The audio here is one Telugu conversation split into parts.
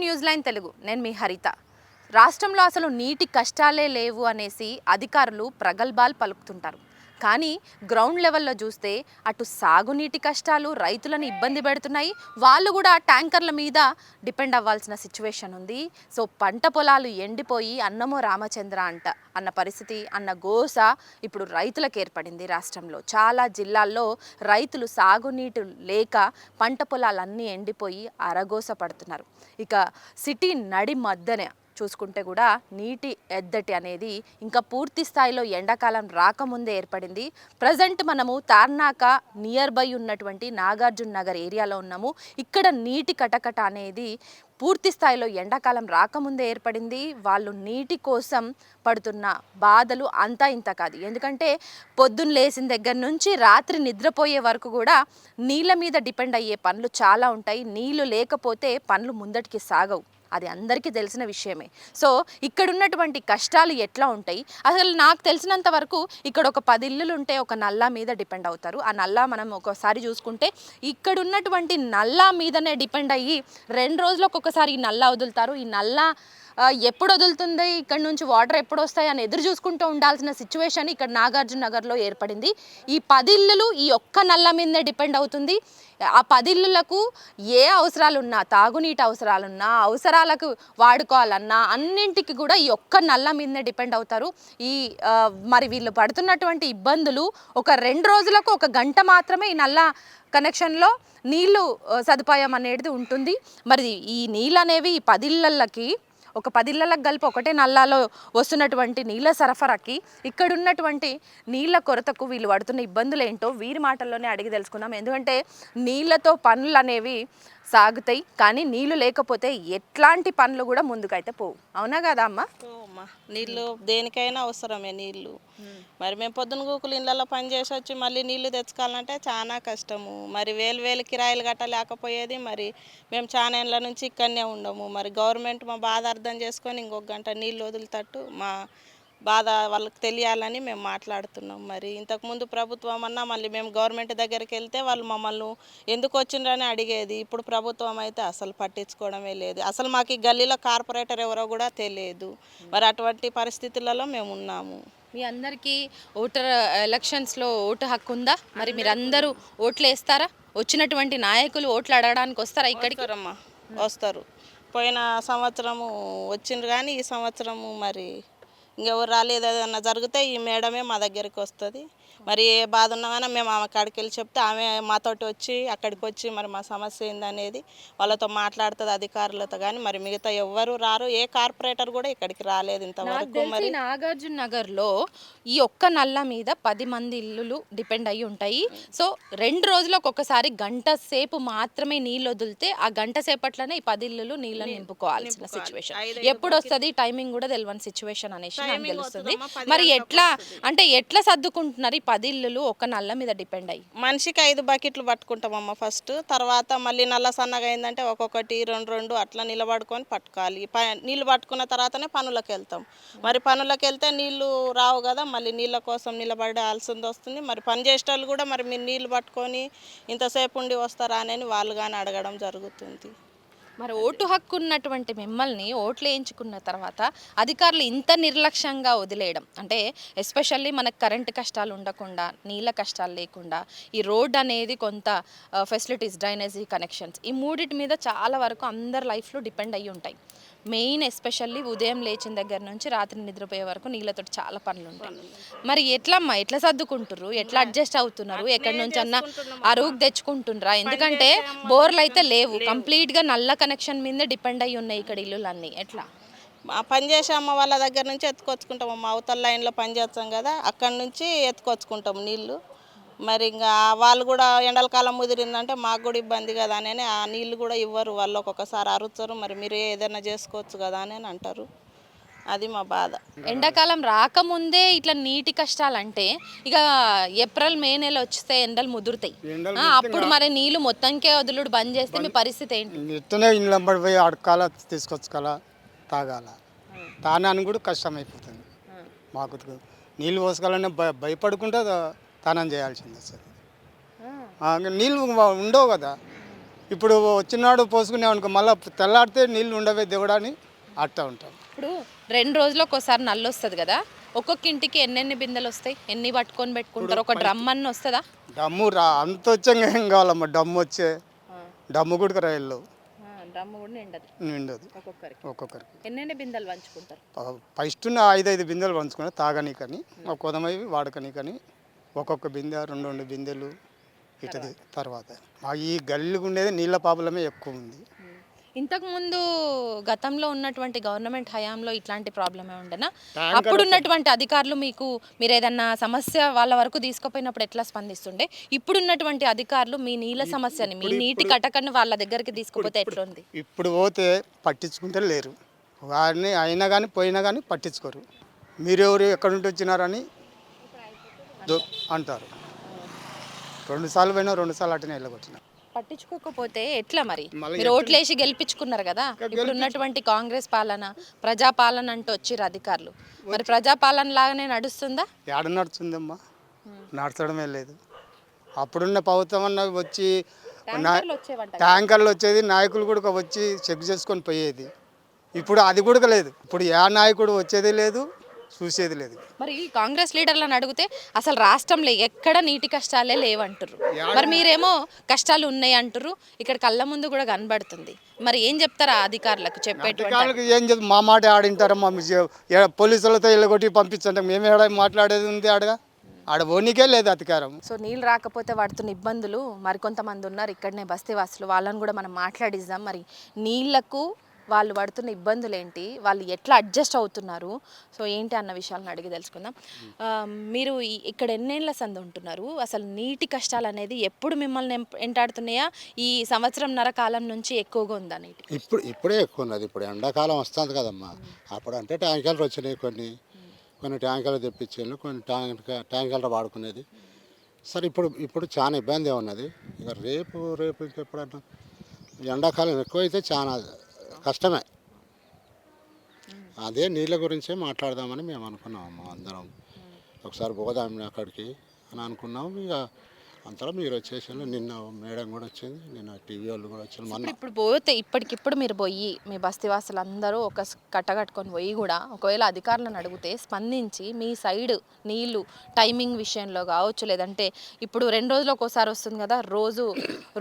News line Telugu. నేను మీ హరిత. రాష్ట్రంలో అసలు నీటి కష్టాలే లేవు అనేసి అధికారులు ప్రగల్భాలు పలుకుతుంటారు. కానీ గ్రౌండ్ లెవెల్లో చూస్తే అటు సాగునీటి కష్టాలు రైతులను ఇబ్బంది పెడుతున్నాయి. వాళ్ళు కూడా ట్యాంకర్ల మీద డిపెండ్ అవ్వాల్సిన సిచ్యువేషన్ ఉంది. సో పంట పొలాలు ఎండిపోయి అన్నమో రామచంద్ర అన్న పరిస్థితి, అన్న గోస ఇప్పుడు రైతులకు ఏర్పడింది. రాష్ట్రంలో చాలా జిల్లాల్లో రైతులు సాగునీటి లేక పంట పొలాలన్నీ ఎండిపోయి అరగోస పడుతున్నారు. ఇక సిటీ నడి మధ్యనే చూసుకుంటే కూడా నీటి ఎద్దటి అనేది ఇంకా పూర్తి స్థాయిలో ఎండాకాలం రాకముందే ఏర్పడింది. ప్రజెంట్ మనము తార్నాక నియర్ బై ఉన్నటువంటి నాగార్జున నగర్ ఏరియాలో ఉన్నాము. ఇక్కడ నీటి కటకట అనేది పూర్తి స్థాయిలో ఎండాకాలం రాకముందే ఏర్పడింది. వాళ్ళు నీటి కోసం పడుతున్న బాధలు అంతా ఇంత కాదు. ఎందుకంటే పొద్దున్న లేచిన దగ్గర నుంచి రాత్రి నిద్రపోయే వరకు కూడా నీళ్ళ మీద డిపెండ్ అయ్యే పనులు చాలా ఉంటాయి. నీళ్ళు లేకపోతే పనులు ముందటికి సాగవు. అది అందరికీ తెలిసిన విషయమే. సో ఇక్కడ ఉన్నటువంటి కష్టాలు ఎట్లా ఉంటాయి, అసలు నాకు తెలిసినంత వరకు ఇక్కడ ఒక 10 ఇల్లులు ఉంటే ఒక నల్లా మీద డిపెండ్ అవుతారు. ఆ నల్లా మనం ఒకసారి చూసుకుంటే ఇక్కడ ఉన్నటువంటి నల్లా మీదనే డిపెండ్ అయ్యి 2 రోజులకు ఒకసారి ఈ నల్లా వదులుతారు. ఈ నల్లా ఎప్పుడు వదులుతుంది, ఇక్కడ నుంచి వాటర్ ఎప్పుడు వస్తాయి అని ఎదురు చూసుకుంటూ ఉండాల్సిన సిచ్యువేషన్ ఇక్కడ నాగార్జున నగర్లో ఏర్పడింది. ఈ 10 ఇల్లులు ఈ ఒక్క నల్ల మీదే డిపెండ్ అవుతుంది. ఆ 10 ఇల్లులకు ఏ అవసరాలున్నా, తాగునీటి అవసరాలకు వాడుకోవాలన్నా అన్నింటికి కూడా ఈ ఒక్క నల్ల మీదనే డిపెండ్ అవుతారు. మరి వీళ్ళు పడుతున్నటువంటి ఇబ్బందులు ఒక 2 రోజులకు 1 గంట మాత్రమే ఈ నల్ల కనెక్షన్లో నీళ్లు సదుపాయం అనేది ఉంటుంది. మరి ఈ నీళ్ళు అనేవి ఈ 10 ఇళ్ళకి ఒక 10 ఇళ్ళకి కలిపి ఒకటే నల్లాలో వస్తున్నటువంటి నీళ్ళ సరఫరాకి ఇక్కడ ఉన్నటువంటి నీళ్ళ కొరతకు వీళ్ళు పడుతున్న ఇబ్బందులు ఏంటో వీరి మాటల్లోనే అడిగి తెలుసుకుందాం. ఎందుకంటే నీళ్ళతో పనులు అనేవి సాగుతాయి, కానీ నీళ్ళు లేకపోతే ఎట్లాంటి పనులు కూడా ముందుకైతే పోవు. అవునా కదా అమ్మ? నీళ్ళు దేనికైనా అవసరమే నీళ్ళు. మరి మేము పొద్దున గూకులు ఇళ్ళల్లో పని చేసి వచ్చి మళ్ళీ నీళ్లు తెచ్చుకోవాలంటే చాలా కష్టము. మరి వేలు కిరాయిలు కట్టలేకపోయేది. మరి మేము చాలా ఏళ్ళ నుంచి ఇక్కడనే ఉండము. మరి గవర్నమెంట్ మా బాధ అర్థం చేసుకొని 1 గంట నీళ్ళు వదిలితట్టు మా బాధ వాళ్ళకి తెలియాలని మేము మాట్లాడుతున్నాం. మరి ఇంతకుముందు ప్రభుత్వం అన్నా మళ్ళీ మేము గవర్నమెంట్ దగ్గరికి వెళ్తే వాళ్ళు మమ్మల్ని ఎందుకు వచ్చిండ్రని అడిగేది. ఇప్పుడు ప్రభుత్వం అయితే అసలు పట్టించుకోవడమే లేదు. అసలు మాకు ఈ గల్లీలో కార్పొరేటర్ ఎవరో కూడా తెలియదు. మరి అటువంటి పరిస్థితులలో మేము ఉన్నాము. మీ అందరికీ ఎలక్షన్స్లో ఓటు హక్కు ఉందా? మరి మీరందరూ ఓట్లు వేస్తారా? వచ్చినటువంటి నాయకులు ఓట్లు అడగడానికి వస్తారా ఇక్కడికి? వస్తారు. పోయిన సంవత్సరము వచ్చిండ్రు కానీ ఈ సంవత్సరము మరి ఇంకెవరు రాలేదు. ఏదన్నా జరిగితే ఈ మేడమే మా దగ్గరికి వస్తుంది. మరి ఏ బాధ ఉన్నా కానీ మేము ఆమె కాడికి వెళ్ళి చెప్తే ఆమె మాతోటి వచ్చి అక్కడికి వచ్చి మరి మా సమస్య ఏందనేది వాళ్ళతో మాట్లాడుతుంది అధికారులతో. కానీ మరి మిగతా ఎవ్వరు రారు. ఏ కార్పొరేటర్ కూడా ఇక్కడికి రాలేదు ఇంతవరకు. మరి నాగార్జున నగర్లో ఈ ఒక్క నల్ల మీద 10 మంది ఇల్లులు డిపెండ్ అయ్యి ఉంటాయి. సో 2 రోజులకు ఒకసారి గంట సేపు మాత్రమే నీళ్ళు వదిలితే ఆ గంట సేపట్లోనే ఈ 10 ఇల్లులు నీళ్ళని నింపుకోవాల్సిన సిచ్యువేషన్. ఎప్పుడు వస్తుంది టైమింగ్ కూడా తెలియని సిచ్యువేషన్ అనేసి నాకు తెలుస్తుంది. మరి ఎట్లా సర్దుకుంటున్నారు ఈ 10 ఇల్లులు ఒక నల్ల మీద డిపెండ్ అయ్యి? మనిషికి 5 బకెట్లు పట్టుకుంటామమ్మ ఫస్ట్. తర్వాత మళ్ళీ నల్ల సన్నగా అయిందంటే ఒక్కొక్కటి 2 అట్లా నిలబడుకొని పట్టుకోవాలి. నీళ్ళు పట్టుకున్న తర్వాతనే పనులకు వెళ్తాం. మరి పనులకు వెళ్తే నీళ్ళు రావు కదా, మళ్ళీ నీళ్ళ కోసం నిలబడాల్సింది వస్తుంది. మరి పని చేసేటోళ్ళు కూడా మరి మీరు నీళ్ళు పట్టుకొని ఇంతసేపు ఉండి వస్తారా అని వాళ్ళు కానీ అడగడం జరుగుతుంది. మరి ఓటు హక్కు ఉన్నటువంటి మిమ్మల్ని ఓట్లు వేయించుకున్న తర్వాత అధికారులు ఇంత నిర్లక్ష్యంగా వదిలేయడం అంటే, ఎస్పెషల్లీ మనకు కరెంటు కష్టాలు ఉండకుండా, నీళ్ళ కష్టాలు లేకుండా, ఈ రోడ్ అనేది కొంత ఫెసిలిటీస్, డ్రైనేజీ కనెక్షన్స్, ఈ మూడింటి మీద చాలా వరకు అందరి లైఫ్లో డిపెండ్ అయ్యి ఉంటాయి. మెయిన్ ఎస్పెషల్లీ ఉదయం లేచిన దగ్గర నుంచి రాత్రి నిద్రపోయే వరకు నీళ్ళతో చాలా పనులు ఉంటాయి. మరి ఎట్లా సర్దుకుంటున్నారు? ఎట్లా అడ్జస్ట్ అవుతున్నారు? ఎక్కడి నుంచి అన్నా అరువుకు తెచ్చుకుంటున్నారా? ఎందుకంటే బోర్లు అయితే లేవు, కంప్లీట్గా నల్ల కనెక్షన్ మీదే డిపెండ్ అయ్యి ఉన్నాయి ఇక్కడ ఇల్లులన్నీ. ఎట్లా పని చేసే అమ్మ వాళ్ళ దగ్గర నుంచి ఎత్తుకొచ్చుకుంటాం అమ్మ. అవతల లైన్లో పని చేస్తాం కదా, అక్కడి నుంచి ఎత్తుకొచ్చుకుంటాం నీళ్ళు. మరి ఇంకా వాళ్ళు కూడా ఎండలకాలం ముదిరిందంటే మాకు కూడా ఇబ్బంది కదా అని ఆ నీళ్ళు కూడా ఇవ్వరు. వాళ్ళు ఒక్కొక్కసారి అరుస్తారు. మరి మీరు ఏదైనా చేసుకోవచ్చు కదా అని అంటారు. అది మా బాధ. ఎండాకాలం రాకముందే ఇట్లా నీటి కష్టాలంటే ఇక ఏప్రిల్ మే నెల వస్తే ఎండలు ముదురుతాయి. అప్పుడు మరి నీళ్ళు మొత్తంకే వదులుడు బంద్ చేస్తే మీ పరిస్థితి ఏంటి? ఇంట్లో పోయి అడకాల తీసుకొచ్చుకోవాలా, తాగాల, తానానికి కూడా కష్టం అయిపోతుంది. మాకు నీళ్ళు పోసుకోవాలనే భయపడుకుంటే తానం చేయాల్సింది. అసలు నీళ్ళు ఉండవు కదా, ఇప్పుడు వచ్చినాడు పోసుకునేవనుకో మళ్ళీ తెల్లాడితే నీళ్ళు ఉండవే దేవుడని అట్టా ఉంటాం. ఇప్పుడు 2 రోజులకు ఒకసారి నల్లు వస్తుంది కదా, ఒక్కొక్క ఇంటికి ఎన్నెన్ని బిందెలు వస్తాయి, ఎన్ని పట్టుకొని పెట్టుకుంటారు, ఒక డ్రమ్ అన్న వస్తుందా? డమ్ము అంత వచ్చాక ఏం కావాలమ్మా, డమ్ము వచ్చే డమ్ము కూడా రైళ్ళు డ్రమ్ కూడా నిండదు నిండదు ఒక్కొక్కరికి. ఎన్నెన్ని బిందెలు పంచుకుంటారు? ఫస్ట్ 5 బిందెలు పంచుకుని తాగనీకని, కొదమై వాడకనీకని ఒక్కొక్క బిందె 2 బిందెలు ఇటది. తర్వాత ఈ గల్లీకి ఉండేది నీళ్ళ ప్రాబ్లమే ఎక్కువ ఉంది. ఇంతకుముందు గతంలో ఉన్నటువంటి గవర్నమెంట్ హయాంలో ఇట్లాంటి ప్రాబ్లమే ఉండేనా? అప్పుడు ఉన్నటువంటి అధికారులు మీరు ఏదన్నా సమస్య వాళ్ళ వరకు తీసుకుపోయినప్పుడు ఎట్లా స్పందిస్తుండే? ఇప్పుడున్నటువంటి అధికారులు మీ నీళ్ళ సమస్యని, మీ నీటి కటకని వాళ్ళ దగ్గరికి తీసుకుపోతే ఎట్లుంది? ఇప్పుడు పోతే పట్టించుకుంటే లేరు, వారిని అయినా కానీ పోయినా కానీ పట్టించుకోరు. మీరెవరు ఎక్కడి నుండి వచ్చినారని అంటారు. 2 సార్లు పోయినా 2 సార్లు అటనే వెళ్ళగొట్టిన. పట్టించుకోకపోతే ఎట్లా మరి? మీరు ఓట్లేసి గెలిపించుకున్నారు కదా, ఇప్పుడు ఉన్నటువంటి కాంగ్రెస్ పాలన ప్రజాపాలన అంటూ వచ్చిర్రు అధికారులు, మరి ప్రజాపాలన లాగానే నడుస్తుందా? ఏడ నడుస్తుందమ్మా, నడచడమే లేదు. అప్పుడున్న ప్రభుత్వం అన్న వచ్చి ట్యాంకర్లు వచ్చేది, నాయకులు కూడా వచ్చి చెక్ చేసుకొని పోయేది. ఇప్పుడు అది కూడా లేదు. ఇప్పుడు ఏ నాయకుడు వచ్చేది లేదు, చూసేది లేదు. మరి కాంగ్రెస్ లీడర్లను అడిగితే అసలు రాష్ట్రంలో ఎక్కడ నీటి కష్టాలే లేవంటారు, మరి మీరేమో కష్టాలు ఉన్నాయి అంటారు, ఇక్కడ కళ్ళ ముందు కూడా కనబడుతుంది. మరి ఏం చెప్తారా అధికారులకు? చెప్పేటువంటి ఏం చెప్తారు, మా మాట ఆడింటారమ్మా. పోలీసులతో వెళ్ళగొట్టి పంపించండి, మేమే మాట్లాడేది ఉంది ఆడగా, ఆడ ఓనికే లేదు అధికారం. సో నీళ్ళు రాకపోతే పడుతున్న ఇబ్బందులు మరికొంతమంది ఉన్నారు ఇక్కడనే బస్తీవాసులు, వాళ్ళని కూడా మనం మాట్లాడిద్దాం. మరి నీళ్లకు వాళ్ళు పడుతున్న ఇబ్బందులు ఏంటి, వాళ్ళు ఎట్లా అడ్జస్ట్ అవుతున్నారు, సో ఏంటి అన్న విషయాలను అడిగి తెలుసుకుందాం. మీరు ఇక్కడ ఎన్నేళ్ళ సంది ఉంటున్నారు? అసలు నీటి కష్టాలు అనేది ఎప్పుడు మిమ్మల్ని ఎంటాడుతున్నాయా? ఈ సంవత్సరంన్నర కాలం నుంచి ఎక్కువగా ఉందా నీటి? ఇప్పుడే ఎక్కువ ఉన్నది. ఇప్పుడు ఎండాకాలం వస్తుంది కదమ్మా, అప్పుడు అంటే ట్యాంకర్లు వచ్చినాయి, కొన్ని ట్యాంకర్లు తెప్పించాను, కొన్ని ట్యాంకర్లు వాడుకునేది. సరే ఇప్పుడు చాలా ఇబ్బంది ఉన్నది. ఇక రేపు ఇంకెప్పుడన్నా ఎండాకాలం ఎక్కువైతే చాలా కష్టమే. అదే నీళ్ళ గురించే మాట్లాడదామని మేము అనుకున్నాము. అందరం ఒకసారి పోదాం అక్కడికి అని అనుకున్నాము. ఇక అంతలో మీరు వచ్చేసాను, నిన్న మేడం కూడా వచ్చింది, నిన్న టీవీ వాళ్ళు కూడా వచ్చారు. ఇప్పుడు పోతే ఇప్పటికిప్పుడు మీరు పోయి మీ బస్తీవాసులు అందరూ ఒక కట్టగట్టుకొని పోయి కూడా ఒకవేళ అధికారులను అడిగితే స్పందించి మీ సైడ్ నీళ్లు టైమింగ్ విషయంలో కావచ్చు, లేదంటే ఇప్పుడు 2 రోజులకు ఒకసారి వస్తుంది కదా,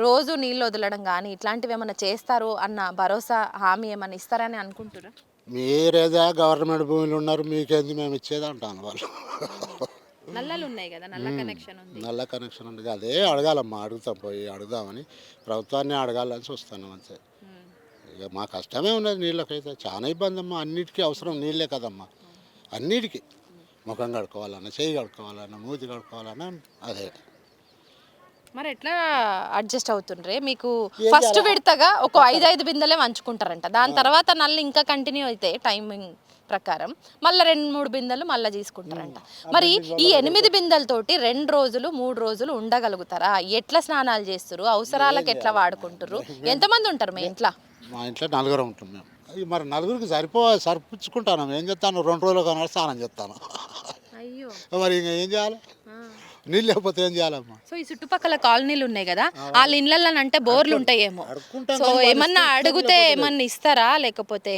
రోజు నీళ్ళు వదలడం కానీ ఇట్లాంటివి ఏమైనా చేస్తారు అన్న భరోసా హామీ ఏమైనా ఇస్తారని అనుకుంటున్నారా? మీరేదా గవర్నమెంట్ భూములు ఉన్నారు, మీకేంది మేము ఇచ్చేది అంటాను వాళ్ళు. నల్లలు ఉన్నాయి కదా, నల్ల కనెక్షన్ ఉంది. అదే అడగాలమ్మా, అడుగుదామని ప్రభుత్వాన్ని అడగాలని చూస్తున్నాం అంతే. ఇక మా కష్టమే ఉన్నది నీళ్ళకైతే, చాలా ఇబ్బంది అమ్మా. అన్నిటికీ అవసరం నీళ్ళే కదమ్మా, అన్నిటికీ ముఖం కడుక్కోవాలన్నా, చేయి కడుక్కోవాలన్నా, మూతి కడుక్కోవాలన్నా అదే. మరి ఎట్లా అడ్జస్ట్ అవుతుండ్రే? మీకు ఫస్ట్ విడతగా ఒక 5 బిందెలే వంచుకుంటారంట, దాని తర్వాత నల్లు ఇంకా కంటిన్యూ అయితే టైమింగ్ ప్రకారం మళ్ళీ 2-3 బిందెలు మళ్ళీ తీసుకుంటారంట. మరి ఈ 8 బిందెలతోటి 2 రోజులు 3 రోజులు ఉండగలుగుతారా? ఎట్లా స్నానాలు చేస్తారు, అవసరాలకు ఎట్లా వాడుకుంటారు? ఎంతమంది ఉంటారు మీ ఇంట్లో? మా ఇంట్లో 4 ఉంటాం మేము. మరి 4కి సరిపించుకుంటాను. ఏం చెప్తాను, 2 రోజులు కానీ స్నానం చేస్తాను. అయ్యో, మరి ఇంకా ఏం చేయాలి, నీళ్ళు లేకపోతే ఏం చేయాలమ్మా? సో ఈ చుట్టుపక్కల కాలనీలు ఉన్నాయి కదా, వాళ్ళ ఇళ్ళల్లో అంటే బోర్లు ఉంటాయేమో, సో ఏమన్నా అడిగితే ఏమన్నా ఇస్తారా? లేకపోతే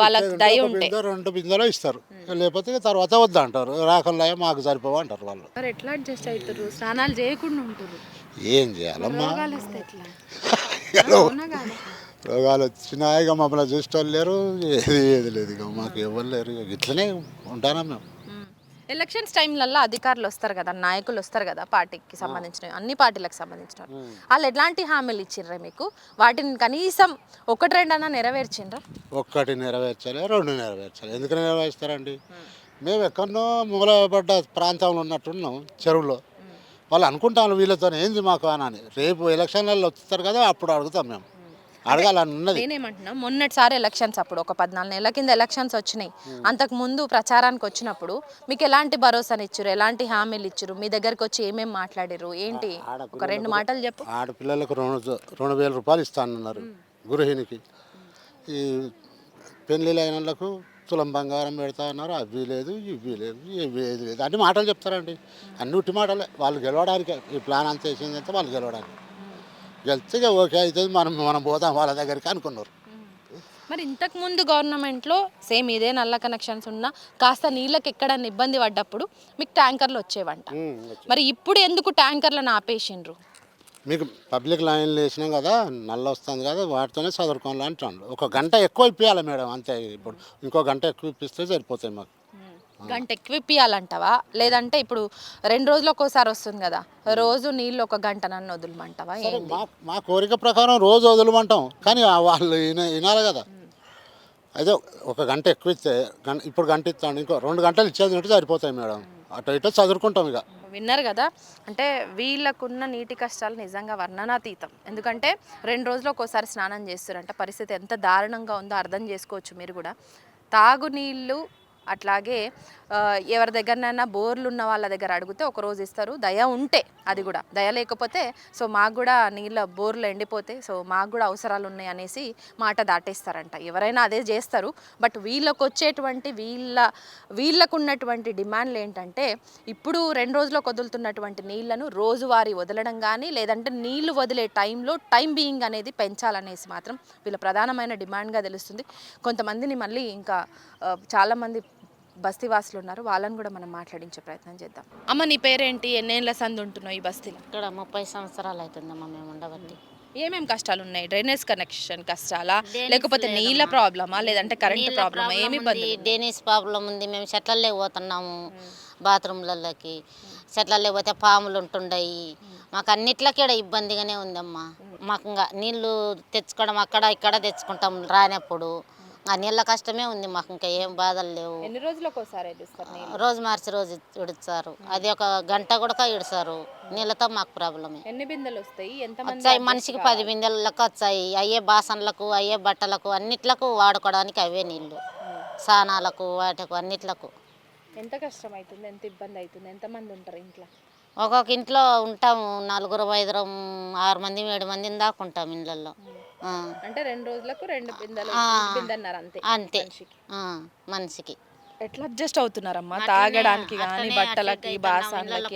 వాళ్ళకి దయ ఉంటే 2 బిందెలు ఇస్తారు, లేకపోతే తర్వాత వద్దా అంటారు. రాకుండా మాకు సరిపోవు అంటారు వాళ్ళు. మరి ఎట్లా అడ్జస్ట్ అవుతారు? స్నానాలు చేయకుండా ఉంటారు, ఏం చేయాలమ్మా? రోగాలు రోగాలు వచ్చినా ఇక మమ్మల్ని చూసేవాళ్ళు లేరు, ఏది లేదు, ఇక మాకు ఎవరు లేరు. ఇట్లనే ఉంటానా మేము. ఎలక్షన్స్ టైంలలో అధికారులు వస్తారు కదా, నాయకులు వస్తారు కదా, పార్టీకి సంబంధించిన అన్ని పార్టీలకు సంబంధించిన వాళ్ళు ఎట్లాంటి హామీలు ఇచ్చిండ్రా మీకు? వాటిని కనీసం 1-2 అన్నా నెరవేర్చిండ్రా? 1 నెరవేర్చాలి, 2 నెరవేర్చాలి. ఎందుకు నెరవేరుస్తారండి? మేము ఎక్కడో మూలపడ్డ ప్రాంతంలో ఉన్నట్టున్నాం, చెరువులో. వాళ్ళు అనుకుంటాను వీళ్ళతో ఏంది మాకు అని. రేపు ఎలక్షన్లలో వస్తారు కదా, అప్పుడు అడుగుతాం మేము. అడగాలని ఉన్నది. నేనేమంటున్నా, మొన్నటిసారి ఎలక్షన్స్ అప్పుడు ఒక 14 నెలల కింద ఎలక్షన్స్ వచ్చినాయి, అంతకు ముందు ప్రచారానికి వచ్చినప్పుడు మీకు ఎలాంటి భరోసాని ఇచ్చారు, ఎలాంటి హామీలు ఇచ్చారు, మీ దగ్గరకు వచ్చి ఏమేమి మాట్లాడారు ఏంటి? ఒక 2 మాటలు చెప్పు. ఆడపిల్లలకు 2,000 రూపాయలు ఇస్తానన్నారు గృహిణికి. ఈ పెళ్ళిళ్ళు అయిన వాళ్ళకు తులం బంగారం పెడతా అన్నారు, అవి లేదు ఇవి లేదు ఏది లేదు అన్ని మాటలు చెప్తారండి. అన్ని ఉట్టి మాటలే. వాళ్ళు గెలవడానికి ఈ ప్లాన్ అంతా వేసిందంటే వాళ్ళు గెలవడానికి. గెలిస్తే ఇక ఓకే అవుతుంది, మనం పోతాం వాళ్ళ దగ్గరికి అనుకున్నారు. మరి ఇంతకు ముందు గవర్నమెంట్లో సేమ్ ఇదే నల్ల కనెక్షన్స్ ఉన్నా కాస్త నీళ్ళకి ఎక్కడన్నా ఇబ్బంది పడ్డప్పుడు మీకు ట్యాంకర్లు వచ్చేవంట. మరి ఇప్పుడు ఎందుకు ట్యాంకర్లను ఆపేసిండ్రు? మీకు పబ్లిక్ లైన్లు వేసినాం కదా, నల్ల వస్తుంది కదా, వాటితోనే చదువుకోవాలి అంటాను. ఒక గంట ఎక్కువ ఇప్పించాలి మేడం, అంతే. ఇప్పుడు ఇంకో గంట ఎక్కువ ఇప్పిస్తే సరిపోతాయి మాకు. గంట ఎక్కువ ఇప్పియాలంటావా, లేదంటే ఇప్పుడు 2 రోజులకు ఒకసారి వస్తుంది కదా, రోజు నీళ్ళు ఒక గంట నన్ను వదలమంటావా? ఏంది? మా కోరిక ప్రకారం రోజు వదలమంటాం, కానీ వాళ్ళు వినాలి కదా. అదే ఒక గంట ఎక్కువ ఇస్తే ఇప్పుడు గంట ఇస్తాను, ఇంకో 2 గంటలు ఇచ్చేది ఉంటే సరిపోతాయి మేడం. అటు ఇటు చదువుకుంటాం ఇక. విన్నారు కదా, అంటే వీళ్ళకున్న నీటి కష్టాలు నిజంగా వర్ణనాతీతం. ఎందుకంటే 2 రోజులకు ఒకసారి స్నానం చేస్తారంట. పరిస్థితి ఎంత దారుణంగా ఉందో అర్థం చేసుకోవచ్చు మీరు కూడా. తాగునీళ్ళు అట్లాగే ఎవరి దగ్గరనైనా బోర్లు ఉన్న వాళ్ళ దగ్గర అడిగితే ఒక రోజు ఇస్తారు, దయ ఉంటే. అది కూడా దయ లేకపోతే సో మాకు కూడా నీళ్ళ బోర్లు ఎండిపోతే సో మాకు కూడా అవసరాలు ఉన్నాయి అనేసి మాట దాటేస్తారంట. ఎవరైనా అదే చేస్తారు. బట్ వీళ్ళకు వచ్చేటువంటి వీళ్ళకు ఉన్నటువంటి డిమాండ్లు ఏంటంటే ఇప్పుడు 2 రోజులకు వదులుతున్నటువంటి నీళ్లను రోజువారీ వదలడం కానీ, లేదంటే నీళ్లు వదిలే టైంలో టైం బీయింగ్ అనేది పెంచాలనేసి మాత్రం వీళ్ళ ప్రధానమైన డిమాండ్గా తెలుస్తుంది. కొంతమందిని మళ్ళీ ఇంకా చాలామంది బస్తీవాసులు ఉన్నారు, వాళ్ళని కూడా మనం మాట్లాడించే ప్రయత్నం చేద్దాం. అమ్మ నీ పేరేంటి, ఎన్నేళ్ళ సంది ఉంటున్నావు ఈ బస్తీలో? ఇక్కడ 30 సంవత్సరాలు అవుతుందమ్మా మేము ఉండబట్టి. ఏమేం కష్టాలు ఉన్నాయి? డ్రైనేజ్ కనెక్షన్ కష్టాలా, లేకపోతే నీళ్ళ ప్రాబ్లమా, లేదంటే కరెంట్ ప్రాబ్లమా? ఏమి ఇబ్బంది? డ్రైనేజ్ ప్రాబ్లం ఉంది. మేము చెట్లల్లో పోతున్నాము, బాత్రూమ్లలోకి చెట్లల్లో పోతే పాములు ఉంటుండయి. మాకు అన్నిట్లకి ఇబ్బందిగానే ఉందమ్మా. మాకు ఇంకా నీళ్ళు తెచ్చుకోవడం అక్కడ ఇక్కడ తెచ్చుకుంటాం రానప్పుడు. ఆ నీళ్ళ కష్టమే ఉంది మాకు, ఇంకా ఏం బాధలు లేవు. ఎన్ని రోజులకు ఒకసారి రోజు మార్చి రోజు ఇడుస్తారు, అది ఒక గంట కూడా ఇడుస్తారు. నీళ్ళతో మాకు ప్రాబ్లమే. ఎన్ని బిందెలు వస్తాయి? వచ్చాయి మనిషికి 10 బిందెలకు వచ్చాయి. అయ్యే బాసన్లకు, అయ్యే బట్టలకు, అన్నిట్లకు వాడుకోవడానికి అవే నీళ్ళు. స్నానాలకు, వాటికి అన్నిట్లకు. ఎంత కష్టం అవుతుంది, ఎంత ఇబ్బంది అవుతుంది? ఎంతమంది ఉంటారు ఇంట్లో? ఒక్కొక్క ఇంట్లో ఉంటాము 4, 5, 6 మంది 7 మంది దాకా ఉంటాం ఇళ్ళల్లో. అంటే 2 రోజులకు 2 బిందెలు బిందెన్నారు అంతే అంతే మనిషికి. ఎట్లా అడ్జస్ట్ అవుతున్నారమ్మా? తాగడానికి కానీ, బట్టలకి, బాసన్లకి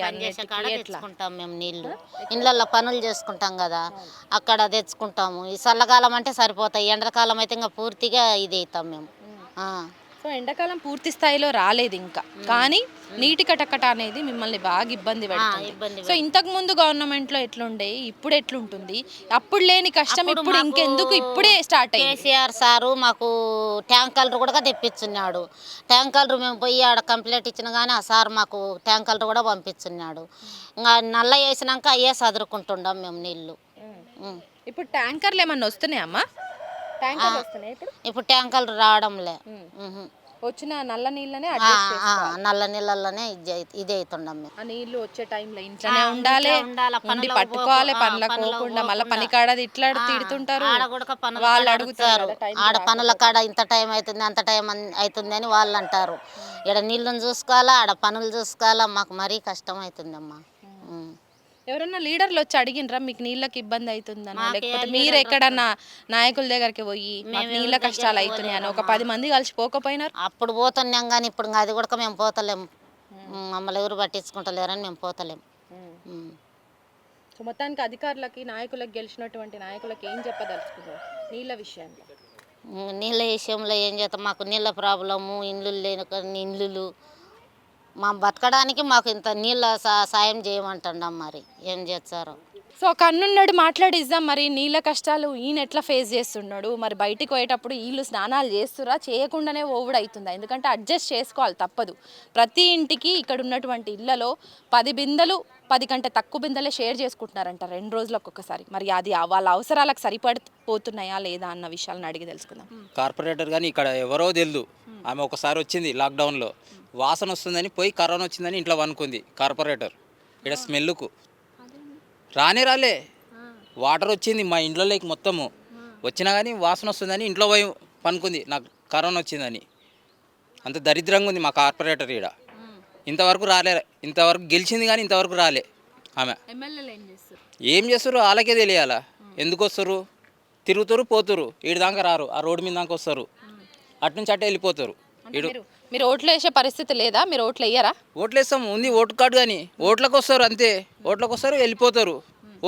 తెచ్చుకుంటాం మేము నీళ్ళు. ఇళ్ళల్లో పనులు చేసుకుంటాం కదా, అక్కడ తెచ్చుకుంటాము. ఈ చల్లకాలం అంటే సరిపోతాయి, ఎండాకాలం అయితే ఇంకా పూర్తిగా ఇది అవుతాం మేము. సో ఎండాకాలం పూర్తి స్థాయిలో రాలేదు ఇంకా, కానీ నీటి కటకట అనేది మిమ్మల్ని బాగా ఇబ్బంది పెడుతుంది. సో ఇంతకు ముందు గవర్నమెంట్లో ఎట్లుండే, ఇప్పుడు ఎట్లుంటుంది? అప్పుడు లేని కష్టం ఇప్పుడు ఇంకెందుకు ఇప్పుడే స్టార్ట్ అయ్యింది? కేసీఆర్ సారు మాకు ట్యాంకర్లు కూడా తెప్పించున్నాడు. ట్యాంకర్లు మేము పోయి ఆడ కంప్లైంట్ ఇచ్చిన కానీ ఆ సార్ మాకు ట్యాంకర్లు కూడా పంపించున్నాడు. ఇంకా నల్ల వేసినాక అయ్యే చదువుకుంటుండం మేము నీళ్ళు. ఇప్పుడు ట్యాంకర్లు ఏమన్నా వస్తున్నాయమ్మా? ట్యాంకర్లు వస్తున్నాయి ఇప్పుడు ట్యాంకర్లు రావడంలే. వచ్చిన నల్ల నీళ్ళనే నల్ల నీళ్ళలోనే ఇదే అవుతుండం మేము. ఆ నీళ్లు వచ్చే టైంలో ఇంట్లోనే ఉండాలి, ఉండి పట్టుకోవాలి, పనులకు పోకుండా. మళ్ళీ పని కాడ ఇట్లా తిడుతుంటారు వాళ్ళు, అడుగుతారు ఆడ పనుల కాడ ఇంత టైం అవుతుంది అంత టైం అవుతుంది అని వాళ్ళు అంటారు. ఇక్కడ నీళ్ళని చూసుకోవాలా, ఆడ పనులు చూసుకోవాలా, మాకు మరీ కష్టం అవుతుందమ్మా. ఎవరన్నా లీడర్లు వచ్చి అడిగినరా మీకు నీళ్ళకి ఇబ్బంది అవుతుందని, లేకపోతే మీరు ఎక్కడన్నా నాయకుల దగ్గరికి పోయి నీళ్ళ కష్టాలు అవుతున్నాయి అని ఒక 10 మంది కలిసి పోకపోయినారు? అప్పుడు పోతున్నాం కానీ ఇప్పుడు అది కూడా మేము పోతలేము. మమ్మల్ని ఎవరు పట్టించుకుంటలేరని మేము పోతలేము. సో మొత్తానికి అధికారులకి, నాయకులకు, గెలిచినటువంటి నాయకులకి ఏం చెప్పదలుచుకున్నారు నీళ్ళ విషయంలో? నీళ్ళ విషయంలో ఏం చేస్తాం, మాకు నీళ్ళ ప్రాబ్లము, ఇండ్లు లేని ఇండ్లు, మా బతకడానికి మాకు ఇంత నీళ్ళ సాయం చేయమంటున్నాం, మరి ఏం చేస్తారో. సో ఒక అన్నున్నాడు మాట్లాడిద్దాం, మరి నీళ్ళ కష్టాలు ఈయన ఎట్లా ఫేస్ చేస్తున్నాడు, మరి బయటికి పోయేటప్పుడు వీళ్ళు స్నానాలు చేస్తురా, చేయకుండానే ఓవుడు అవుతుందా? ఎందుకంటే అడ్జస్ట్ చేసుకోవాలి, తప్పదు. ప్రతి ఇంటికి ఇక్కడ ఉన్నటువంటి ఇళ్లలో 10 బిందెలు 10 కంటే తక్కువ బిందెలే షేర్ చేసుకుంటున్నారంట 2 రోజులకు ఒక్కసారి. మరి అది వాళ్ళ అవసరాలకు సరిపడిపోతున్నాయా లేదా అన్న విషయాలను అడిగి తెలుసుకుందాం. కార్పొరేటర్ కానీ ఇక్కడ ఎవరో తెలియదు, ఆమె ఒకసారి వచ్చింది లాక్డౌన్లో, వాసన వస్తుందని పోయి కరోనా వచ్చిందని ఇంట్లో వనుకుంది కార్పొరేటర్. ఇక్కడ స్మెల్కు రాలే, వాటర్ వచ్చింది మా ఇంట్లోకి మొత్తము వచ్చినా కానీ వాసన వస్తుందని ఇంట్లో పోయి పనుకుంది, నాకు కరోనా వచ్చిందని. అంత దరిద్రంగా ఉంది మా కార్పొరేటర్ ఈడ. ఇంతవరకు ఇంతవరకు గెలిచింది కానీ ఇంతవరకు రాలే ఆమె. ఏం చేస్తారు వాళ్ళకే తెలియాలా, ఎందుకు వస్తారు, తిరుగుతారు పోతురు, ఈడు దాకా రారు, ఆ రోడ్డు మీద దాకా వస్తారు, అట్నుంచి అట్టే వెళ్ళిపోతారు. మీరు ఓట్లు వేసే పరిస్థితి లేదా? మీరు ఓట్లు వేయరా? ఓట్లు వేస్తాం, ఉంది ఓటు కార్డు, కానీ ఓట్లకు వస్తారు అంతే, ఓట్లకు వస్తారు వెళ్ళిపోతారు,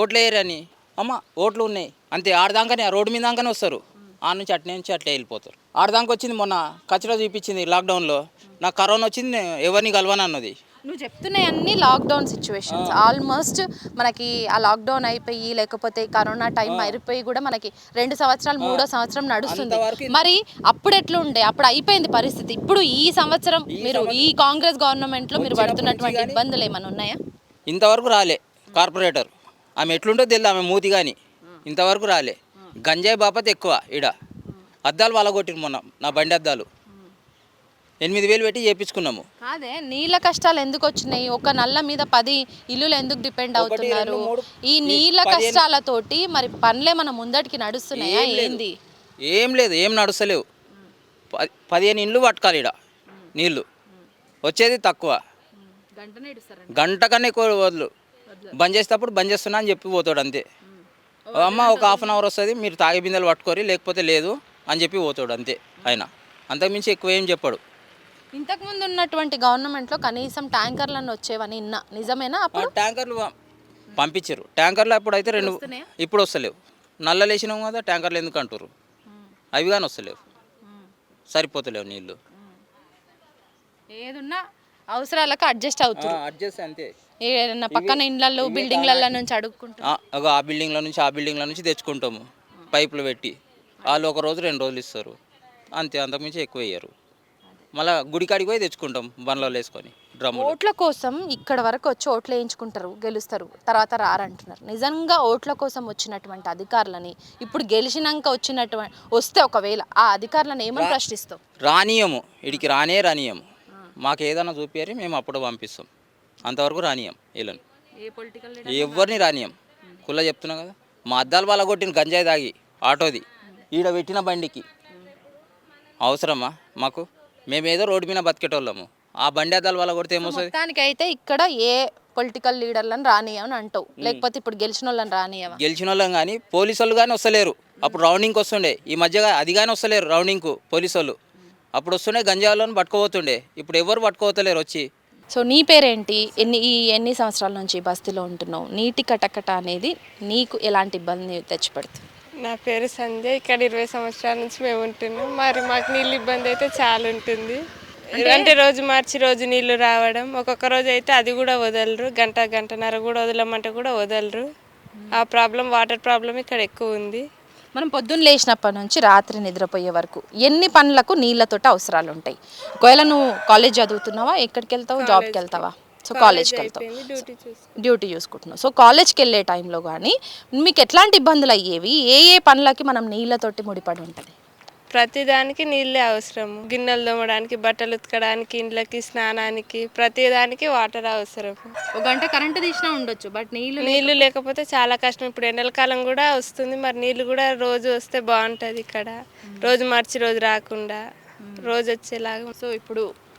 ఓట్లు వేయరని. అమ్మ ఓట్లు ఉన్నాయి అంతే, ఆడదాకానే రోడ్డు మీద దాకానే వస్తారు, ఆ నుంచి అట్లే వెళ్ళిపోతారు. ఆడదాకా వచ్చింది మొన్న కచరా చూపించింది లాక్డౌన్లో, నాకు కరోనా వచ్చింది, ఎవరిని కలవని అన్నది. నువ్వు చెప్తున్నాయి అన్ని లాక్డౌన్ సిచ్యువేషన్స్. ఆల్మోస్ట్ మనకి ఆ లాక్డౌన్ అయిపోయి లేకపోతే కరోనా టైం అయిపోయి కూడా మనకి 2 సంవత్సరాలు 3వ సంవత్సరం నడుస్తుంది. మరి అప్పుడు ఎట్లా ఉండే? అప్పుడు అయిపోయింది పరిస్థితి. ఇప్పుడు ఈ సంవత్సరం మీరు ఈ కాంగ్రెస్ గవర్నమెంట్లో మీరు పడుతున్నటువంటి ఇబ్బందులు ఏమైనా ఉన్నాయా? ఇంతవరకు రాలే. కార్పొరేటర్ ఆమె ఎట్లుంటో తెలియదు, ఆమె మూతి కానీ ఇంతవరకు రాలే. గంజాయి బాపత్ ఎక్కువ ఈడ. అద్దాలు వాళ్ళగొట్టిరు మొన్న, నా బండి అద్దాలు 8,000 పెట్టి చేయించుకున్నాము. అదే నీళ్ళ కష్టాలు ఎందుకు వచ్చినాయి? ఒక నల్ల మీద 10 ఇల్లులు ఎందుకు డిపెండ్ అవుతున్నారు? ఈ నీళ్ళ కష్టాలతోటి మరి పనులే మన ముందటికి నడుస్తున్నాయా ఏంది? ఏం లేదు, ఏం నడుస్తలేవు. 15 ఇండ్లు పట్టుకోవాలి ఈడ నీళ్ళు, వచ్చేది తక్కువ. గంట కన్నా ఎక్కువ వదలు. బంద్ చేసేటప్పుడు బంద్ చేస్తున్నా అని చెప్పి పోతాడు అంతే. అమ్మ ఒక హాఫ్ అన్ అవర్ వస్తుంది, మీరు తాగే బిందెలు పట్టుకోరి, లేకపోతే లేదు అని చెప్పి పోతాడు అంతే. ఆయన అంతకుమించి ఎక్కువ ఏం చెప్పాడు. ఇంతకుముందు ఉన్నటువంటి గవర్నమెంట్లో కనీసం ట్యాంకర్లను వచ్చేవని ఇన్నా, నిజమేనా? అప్పుడు ట్యాంకర్లు పంపించారు. ట్యాంకర్లు అప్పుడు అయితే 2, ఇప్పుడు వస్తలేవు. నల్ల లేచినాం కదా, ట్యాంకర్లు ఎందుకు అంటారు, అవి కానీ వస్తలేవు, సరిపోతలేవు నీళ్ళు. ఏదున్నా అవసరాలకు అడ్జస్ట్ అవుతుంది. అడ్జస్ట్ అంతే. ఏదన్నా పక్కన ఇండ్లలో బిల్డింగ్లలో నుంచి అడుక్కుంటాం, ఆ బిల్డింగ్ల నుంచి తెచ్చుకుంటాము పైపులు పెట్టి. వాళ్ళు 1 రోజు 2 రోజులు ఇస్తారు అంతే, అంతకుమించి ఎక్కువ ఇయ్యరు. మళ్ళీ గుడికాడికి పోయి తెచ్చుకుంటాం బండ్లలో వేసుకొని డ్రమ్ము. ఓట్ల కోసం ఇక్కడ వరకు వచ్చి ఓట్లు వేయించుకుంటారు, గెలుస్తారు, తర్వాత రారంటున్నారు. నిజంగా ఓట్ల కోసం వచ్చినటువంటి అధికారులని ఇప్పుడు గెలిచినాక వస్తే ఒకవేళ ఆ అధికారులను ఏమని ప్రశ్నిస్తావు? రానియము, ఇడికి రానియము. మాకు ఏదైనా చూపించారు, మేము అప్పుడు పంపిస్తాం. అంతవరకు రానియం వీళ్ళని, ఎవరిని రానియం. కుల్ల చెప్తున్నాం కదా, మా అద్దాలు వాళ్ళ కొట్టిన గంజాయి తాగి ఆటోది ఈడ పెట్టిన బండికి అవసరమా మాకు? మేమేదో రోడ్డు మీద బతికేటోళ్ళము, ఆ బండి అద్దాలు వాళ్ళ కొడితే ఏమొస్తుంది? మొత్తానికైతే ఇక్కడ ఏ పొలిటికల్ లీడర్లను రానియమని అంటావు, లేకపోతే ఇప్పుడు గెలిచిన వాళ్ళని రానియవా? గెలిచిన వాళ్ళం కానీ పోలీసు వాళ్ళు కానీ వస్తలేరు. అప్పుడు రౌండింగ్కి వస్తుండే, ఈ మధ్యగా అది కానీ వస్తలేరు రౌండింగ్కు పోలీసు వాళ్ళు. అప్పుడు వస్తుండే గంజాయి వాళ్ళని పట్టుకోపోతుండే, ఇప్పుడు ఎవరు పట్టుకోవతలేరు వచ్చి. సో నీ పేరేంటి? ఎన్ని సంవత్సరాల నుంచి బస్తీలో ఉంటున్నావు? నీటి కటకట అనేది నీకు ఎలాంటి ఇబ్బంది తెచ్చిపెడుతుంది? నా పేరు సంజయ్. ఇక్కడ 20 సంవత్సరాల నుంచి మేము ఉంటున్నాం. మరి మాకు నీళ్ళు ఇబ్బంది అయితే చాలా ఉంటుంది. అంటే రోజు మార్చి రోజు నీళ్లు రావడం, ఒక్కొక్క రోజు అయితే అది కూడా వదలరు, గంటన్నర కూడా వదలమంటే కూడా వదలరు. ఆ ప్రాబ్లం, వాటర్ ప్రాబ్లం ఇక్కడ ఎక్కువ ఉంది. మనం పొద్దున్న లేచినప్పటి నుంచి రాత్రి నిద్రపోయే వరకు ఎన్ని పనులకు నీళ్ళతోటి అవసరాలు ఉంటాయి? ఒకవేళ నువ్వు కాలేజ్ చదువుతున్నావా, ఎక్కడికి వెళ్తావు, జాబ్కి వెళ్తావా? సో కాలేజ్కి వెళ్తావు, డ్యూటీ చూసుకుంటున్నావు. సో కాలేజ్కి వెళ్ళే టైంలో కానీ మీకు ఎట్లాంటి ఇబ్బందులు అయ్యేవి? ఏ పనులకి మనం నీళ్ళతోటి ముడిపడి ఉంటుంది? ప్రతిదానికి నీళ్ళే అవసరము. గిన్నెలు తోమడానికి, బట్టలు ఉతకడానికి, ఇండ్లకి, స్నానానికి, ప్రతిదానికి వాటర్ అవసరం. 1 గంట కరెంటు తీసినా ఉండొచ్చు, బట్ నీళ్లు లేకపోతే చాలా కష్టం. ఇప్పుడు ఎండలకాలం కూడా వస్తుంది, మరి నీళ్ళు కూడా రోజు వస్తే బాగుంటుంది. ఇక్కడ రోజు మార్చి రోజు రాకుండా రోజు వచ్చేలాగా. సో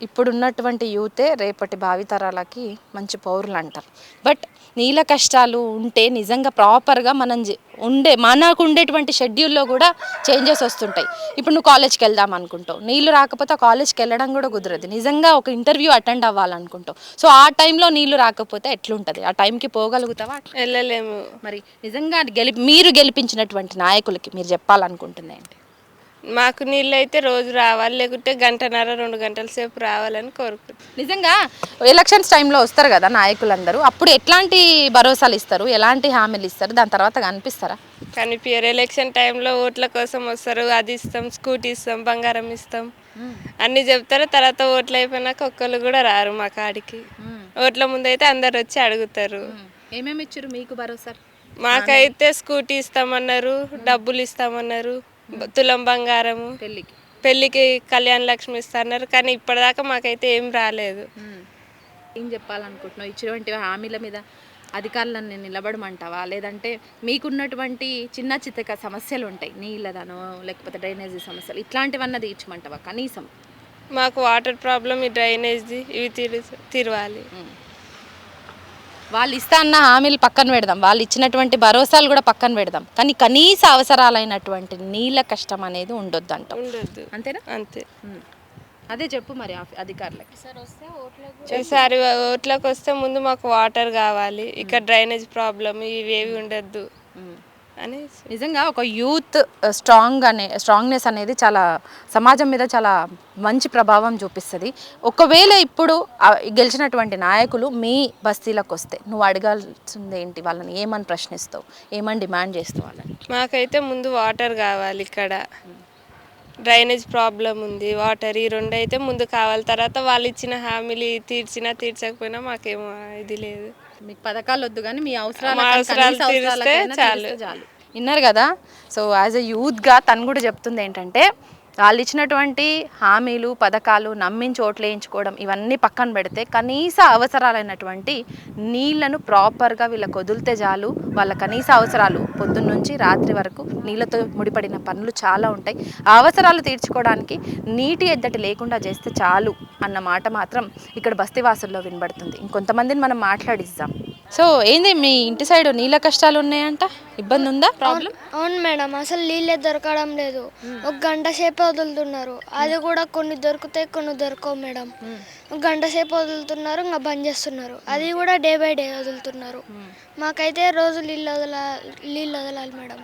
ఇప్పుడు ఉన్నటువంటి యూతే రేపటి భావితరాలకి మంచి పౌరులు అంటారు. బట్ నీళ్ళ కష్టాలు ఉంటే నిజంగా ప్రాపర్గా మనకు ఉండేటువంటి షెడ్యూల్లో కూడా చేంజెస్ వస్తుంటాయి. ఇప్పుడు నువ్వు కాలేజ్కి వెళ్దాం అనుకుంటావు, నీళ్ళు రాకపోతే ఆ కాలేజ్కి వెళ్ళడం కూడా కుదరదు. నిజంగా ఒక ఇంటర్వ్యూ అటెండ్ అవ్వాలనుకుంటావు, సో ఆ టైంలో నీళ్ళు రాకపోతే ఎట్లుంటుంది? ఆ టైంకి పోగలుగుతావా? వెళ్ళలేము. మరి నిజంగా మీరు గెలిపించినటువంటి నాయకులకి మీరు చెప్పాలనుకుంటున్నాయి ఏంటి? మాకు నీళ్ళు అయితే రోజు రావాలి, లేకుంటే 1.5-2 గంటల సేపు రావాలని కోరుకుంటున్నాం. నిజంగా ఎలక్షన్స్ టైంలో వస్తారు కదా నాయకులందరూ, అప్పుడు ఎట్లాంటి భరోసాలు ఇస్తారు, ఎలాంటి హామీలు ఇస్తారు, దాని తర్వాత కనిపిస్తారా? కనిపించరు. ఎలక్షన్ టైంలో ఓట్ల కోసం వస్తారు, అది ఇస్తాం, స్కూటీ ఇస్తాం, బంగారం ఇస్తాం అన్నీ చెప్తారు. తర్వాత ఓట్లు అయిపోయినాక ఒక్కళ్ళు కూడా రారు మా కాడికి. ఓట్ల ముందు అయితే అందరు వచ్చి అడుగుతారు. ఏమేమి ఇచ్చారు మీకు భరోసా? మాకైతే స్కూటీ ఇస్తామన్నారు, డబ్బులు ఇస్తామన్నారు, తులం బంగారము, పెళ్ళికి కళ్యాణ లక్ష్మి ఇస్తున్నారు. కానీ ఇప్పటిదాకా మాకైతే ఏం రాలేదు. ఏం చెప్పాలనుకుంటున్నావు? ఇచ్చినటువంటి హామీల మీద అధికారులను నిలబడమంటావా, లేదంటే మీకున్నటువంటి చిన్న చితక సమస్యలు ఉంటాయి, నీళ్ళదనో లేకపోతే డ్రైనేజీ సమస్యలు, ఇట్లాంటివన్నీ తీర్చమంటావా? కనీసం మాకు వాటర్ ప్రాబ్లం, ఈ డ్రైనేజీ, ఇవి తీరవాలి. వాళ్ళు ఇస్తా అన్న హామీలు పక్కన పెడదాం, వాళ్ళు ఇచ్చినటువంటి భరోసాలు కూడా పక్కన పెడదాం, కానీ కనీస అవసరాలైనటువంటి నీళ్ళ కష్టం అనేది ఉండొద్దు అంటాం. ఉండొద్దు. అంతేనా? అంతే. అదే చెప్పు మరి అధికారులకి. ఈసారి ఓట్లకు వస్తే ముందు మాకు వాటర్ కావాలి, ఇక్కడ డ్రైనేజ్ ప్రాబ్లం ఇవేవి ఉండొద్దు. అనేసి నిజంగా ఒక యూత్ స్ట్రాంగ్నెస్ అనేది చాలా సమాజం మీద చాలా మంచి ప్రభావం చూపిస్తుంది. ఒకవేళ ఇప్పుడు గెలిచినటువంటి నాయకులు మీ బస్తీలకు వస్తే నువ్వు అడగాల్సింది ఏంటి? వాళ్ళని ఏమని ప్రశ్నిస్తావు, ఏమని డిమాండ్ చేస్తావు వాళ్ళని? మాకైతే ముందు వాటర్ కావాలి, ఇక్కడ డ్రైనేజ్ ప్రాబ్లం ఉంది, వాటర్, ఈ రెండు అయితే ముందు కావాలి. తర్వాత వాళ్ళు ఇచ్చిన హామీలు తీర్చకపోయినా మాకేమో ఇది లేదు. మీకు పథకాలు వద్దు కానీ మీ మా అవసరాలు తీరిస్తే చాలు. చాలు. విన్నారు కదా. సో యాజ్ ఎ యూత్గా తను కూడా చెప్తుంది ఏంటంటే వాళ్ళు ఇచ్చినటువంటి హామీలు పథకాలు నమ్మించి ఓట్లు వేయించుకోవడం ఇవన్నీ పక్కన పెడితే కనీస అవసరాలైనటువంటి నీళ్లను ప్రాపర్గా వీళ్ళకి వదిలితే చాలు. వాళ్ళ కనీస అవసరాలు పొద్దున్న నుంచి రాత్రి వరకు నీళ్ళతో ముడిపడిన పనులు చాలా ఉంటాయి. ఆ అవసరాలు తీర్చుకోవడానికి నీటి ఎద్దటి లేకుండా చేస్తే చాలు అన్న మాట మాత్రం ఇక్కడ బస్తీవాసుల్లో వినబడుతుంది. ఇంకొంతమందిని మనం మాట్లాడిస్తాం. సో ఏంది మీ ఇంటి సైడ్ నీళ్ళ కష్టాలు ఉన్నాయంట, ఇబ్బంది ఉందా, ప్రాబ్లం? అవును మేడం, అసలు నీళ్ళే దొరకడం లేదు. ఒక గంట సేపు వదులుతున్నారు, అది కూడా కొన్ని దొరుకుతాయి కొన్ని దొరకవు మేడం. ఒక గంట సేపు వదులుతున్నారు, ఇంకా బంద్ చేస్తున్నారు. అది కూడా డే బై డే వదులుతున్నారు. మాకైతే రోజు నీళ్ళు వదలాలి మేడం.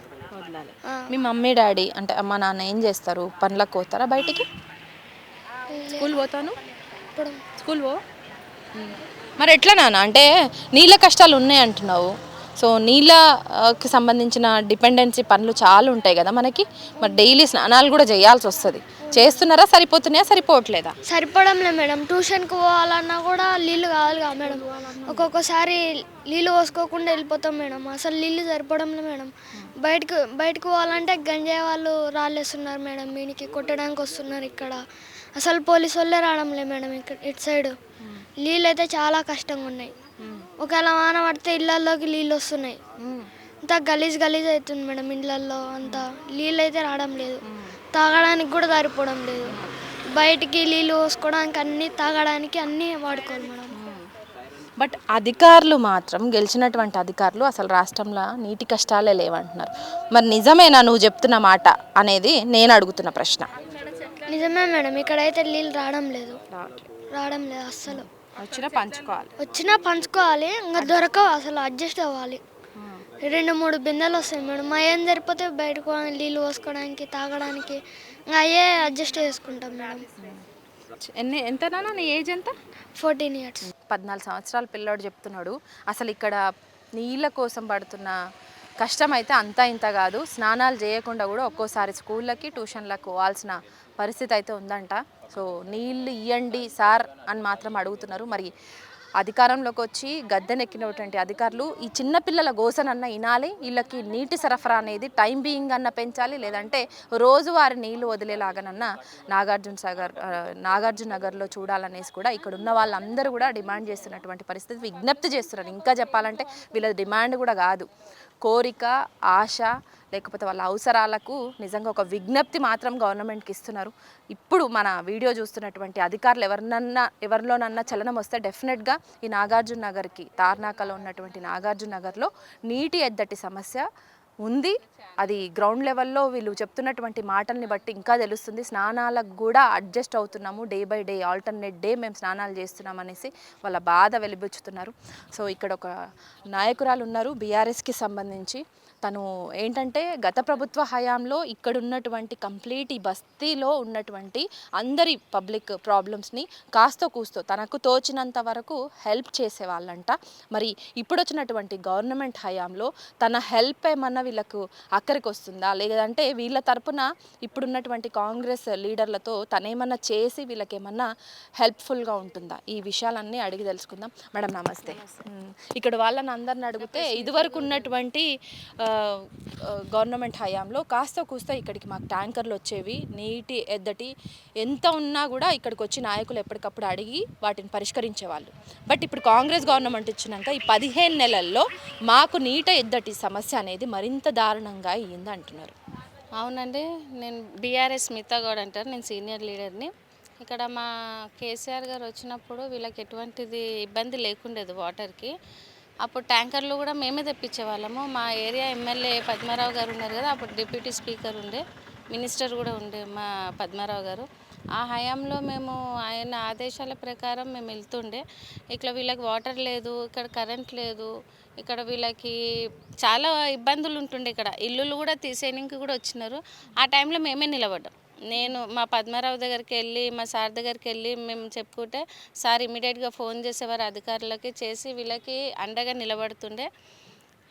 మీ మమ్మీ డాడీ అంటే అమ్మ నాన్న ఏం చేస్తారు? పనులకు పోతారా బయటికి? స్కూల్ పోతాను. ఇప్పుడు స్కూల్ పో. మరి ఎట్లా నాన్న, అంటే నీళ్ళ కష్టాలు ఉన్నాయి అంటున్నావు. సో నీళ్ళకి సంబంధించిన డిపెండెన్సీ పనులు చాలా ఉంటాయి కదా మనకి. మరి డైలీ స్నానాలు కూడా చేయాల్సి వస్తుంది. చేస్తున్నారా? సరిపోతున్నాయా? సరిపోవట్లేదా? సరిపడం లేదు మేడం. ట్యూషన్కి పోవాలన్నా కూడా నీళ్ళు కావాలి కదా మేడం. ఒక్కొక్కసారి నీళ్ళు పోసుకోకుండా వెళ్ళిపోతాం మేడం. అసలు నీళ్ళు సరిపడం లేదు మేడం. బయటకు పోవాలంటే గంజాయి వాళ్ళు రాళ్ళేస్తున్నారు మేడం, వీనికి కొట్టడానికి వస్తున్నారు. ఇక్కడ అసలు పోలీసు వాళ్ళే రావడం లేదు మేడం. ఇక్కడ ఇటు సైడ్ నీళ్ళు అయితే చాలా కష్టంగా ఉన్నాయి. ఒకవేళ వాన పడితే ఇళ్ళల్లోకి నీళ్ళు వస్తున్నాయి. అంతా గలీజ్ అవుతుంది మేడం ఇళ్ళల్లో. అంతా నీళ్ళు అయితే రావడం లేదు, తాగడానికి కూడా సరిపోవడం లేదు. బయటికి నీళ్ళు పోసుకోవడానికి అన్నీ, తాగడానికి అన్నీ వాడుకోవాలి మేడం. బట్ అధికారులు మాత్రం, గెలిచినటువంటి అధికారులు అసలు రాష్ట్రంలో నీటి కష్టాలే లేవంటున్నారు. మరి నిజమేనా నువ్వు చెప్తున్న మాట అనేది నేను అడుగుతున్న ప్రశ్న? నిజమే మేడం, ఇక్కడైతే నీళ్ళు రావడం లేదు అస్సలు. వచ్చినా పంచుకోవాలి, ఇంకా దొరకవు. అసలు అడ్జస్ట్ అవ్వాలి. 2-3 బిందెలు వస్తాయి మేడం. మా ఏం సరిపోతే బయటకు నీళ్ళు పోసుకోవడానికి, తాగడానికి, ఇంకా అయ్యే అడ్జస్ట్ చేసుకుంటాం మేడం. ఎంతనా నీ ఏజ్ ఎంత? 14 years. 14 సంవత్సరాల పిల్లోడు చెప్తున్నాడు. అసలు ఇక్కడ నీళ్ళ కోసం పడుతున్న కష్టం అయితే అంతా ఇంత కాదు. స్నానాలు చేయకుండా కూడా ఒక్కోసారి స్కూళ్ళకి ట్యూషన్లకు పోవాల్సిన పరిస్థితి అయితే ఉందంట. సో నీళ్ళు ఇవ్వండి సార్ అని మాత్రం అడుగుతున్నారు. మరి అధికారంలోకి వచ్చి గద్దెనెక్కినటువంటి అధికారులు ఈ చిన్నపిల్లల గోసనన్న వినాలి. వీళ్ళకి నీటి సరఫరా అనేది టైం బీయింగ్ అన్న పెంచాలి, లేదంటే రోజువారి నీళ్లు వదిలేలాగానన్నా నాగార్జున నగర్లో చూడాలనేసి కూడా ఇక్కడ ఉన్న వాళ్ళందరూ కూడా డిమాండ్ చేస్తున్నటువంటి పరిస్థితి, విజ్ఞప్తి చేస్తున్నారు. ఇంకా చెప్పాలంటే వీళ్ళ డిమాండ్ కూడా కాదు, కోరిక, ఆశ, లేకపోతే వాళ్ళ అవసరాలకు నిజంగా ఒక విజ్ఞప్తి మాత్రం గవర్నమెంట్కి ఇస్తున్నారు. ఇప్పుడు మన వీడియో చూస్తున్నటువంటి అధికారులు ఎవరిలోనన్నా చలనం వస్తే డెఫినెట్గా ఈ నాగార్జున నగర్కి, తార్నాకలో ఉన్నటువంటి నాగార్జున నగర్లో నీటి ఎద్దటి సమస్య ఉంది. అది గ్రౌండ్ లెవెల్లో వీళ్ళు చెప్తున్నటువంటి మాటల్ని బట్టి ఇంకా తెలుస్తుంది. స్నానాలకు కూడా అడ్జస్ట్ అవుతున్నాము, day by day, alternate day మేము స్నానాలు చేస్తున్నాం అనేసి వాళ్ళ బాధ వెలిబుచ్చుతున్నారు. సో ఇక్కడ ఒక నాయకురాలు ఉన్నారు బీఆర్ఎస్కి సంబంధించి. తను ఏంటంటే గత ప్రభుత్వ హయాంలో ఇక్కడ ఉన్నటువంటి కంప్లీట్ ఈ బస్తీలో ఉన్నటువంటి అందరి పబ్లిక్ ప్రాబ్లమ్స్ని కాస్తో కూస్తో తనకు తోచినంత వరకు హెల్ప్ చేసేవాళ్ళంట. మరి ఇప్పుడు వచ్చినటువంటి గవర్నమెంట్ హయాంలో తన హెల్ప్ ఏమన్నా వీళ్ళకు అక్కడికి వస్తుందా, లేదంటే వీళ్ళ తరపున ఇప్పుడున్నటువంటి కాంగ్రెస్ లీడర్లతో తనేమన్నా చేసి వీళ్ళకి ఏమన్నా హెల్ప్ఫుల్గా ఉంటుందా? ఈ విషయాలన్నీ అడిగి తెలుసుకుందాం. మేడం నమస్తే. ఇక్కడ వాళ్ళని అందరిని అడిగితే ఇదివరకు ఉన్నటువంటి గవర్నమెంట్ హయాంలో కాస్త కూస్త ఇక్కడికి మాకు ట్యాంకర్లు వచ్చేవి, నీటి ఎద్దటి ఎంత ఉన్నా కూడా ఇక్కడికి వచ్చి నాయకులు ఎప్పటికప్పుడు అడిగి వాటిని పరిష్కరించేవాళ్ళు. బట్ ఇప్పుడు కాంగ్రెస్ గవర్నమెంట్ ఇచ్చినాక ఈ 15 నెలల్లో మాకు నీటి ఎద్దటి సమస్య అనేది మరింత దారుణంగా అయ్యింది అంటున్నారు. అవునండి, నేను బీఆర్ఎస్ మిగతాగౌడ్ అంటారు, నేను సీనియర్ లీడర్ని. ఇక్కడ మా కేసీఆర్ గారు వచ్చినప్పుడు వీళ్ళకి ఎటువంటిది ఇబ్బంది లేకుండేది వాటర్కి. అప్పుడు ట్యాంకర్లు కూడా మేమే తెప్పించేవాళ్ళము. మా ఏరియా ఎమ్మెల్యే పద్మారావు గారు ఉన్నారు కదా, అప్పుడు డిప్యూటీ స్పీకర్ ఉండే, మినిస్టర్ కూడా ఉండే మా పద్మారావు గారు. ఆ హయాంలో మేము ఆయన ఆదేశాల ప్రకారం మేము వెళ్తుండే. ఇట్లా వీళ్ళకి వాటర్ లేదు, ఇక్కడ కరెంట్ లేదు, ఇక్కడ వీళ్ళకి చాలా ఇబ్బందులు ఉంటుండే. ఇక్కడ ఇల్లులు కూడా తీసేయడానికి కూడా వచ్చినారు. ఆ టైంలో మేమే నిలబడ్డాం. నేను మా పద్మారావు దగ్గరికి వెళ్ళి, మా సార్ దగ్గరికి వెళ్ళి మేము చెప్పుకుంటే సార్ ఇమీడియట్గా ఫోన్ చేసేవారు అధికారులకి, చేసి వీళ్ళకి అండగా నిలబడుతుండే.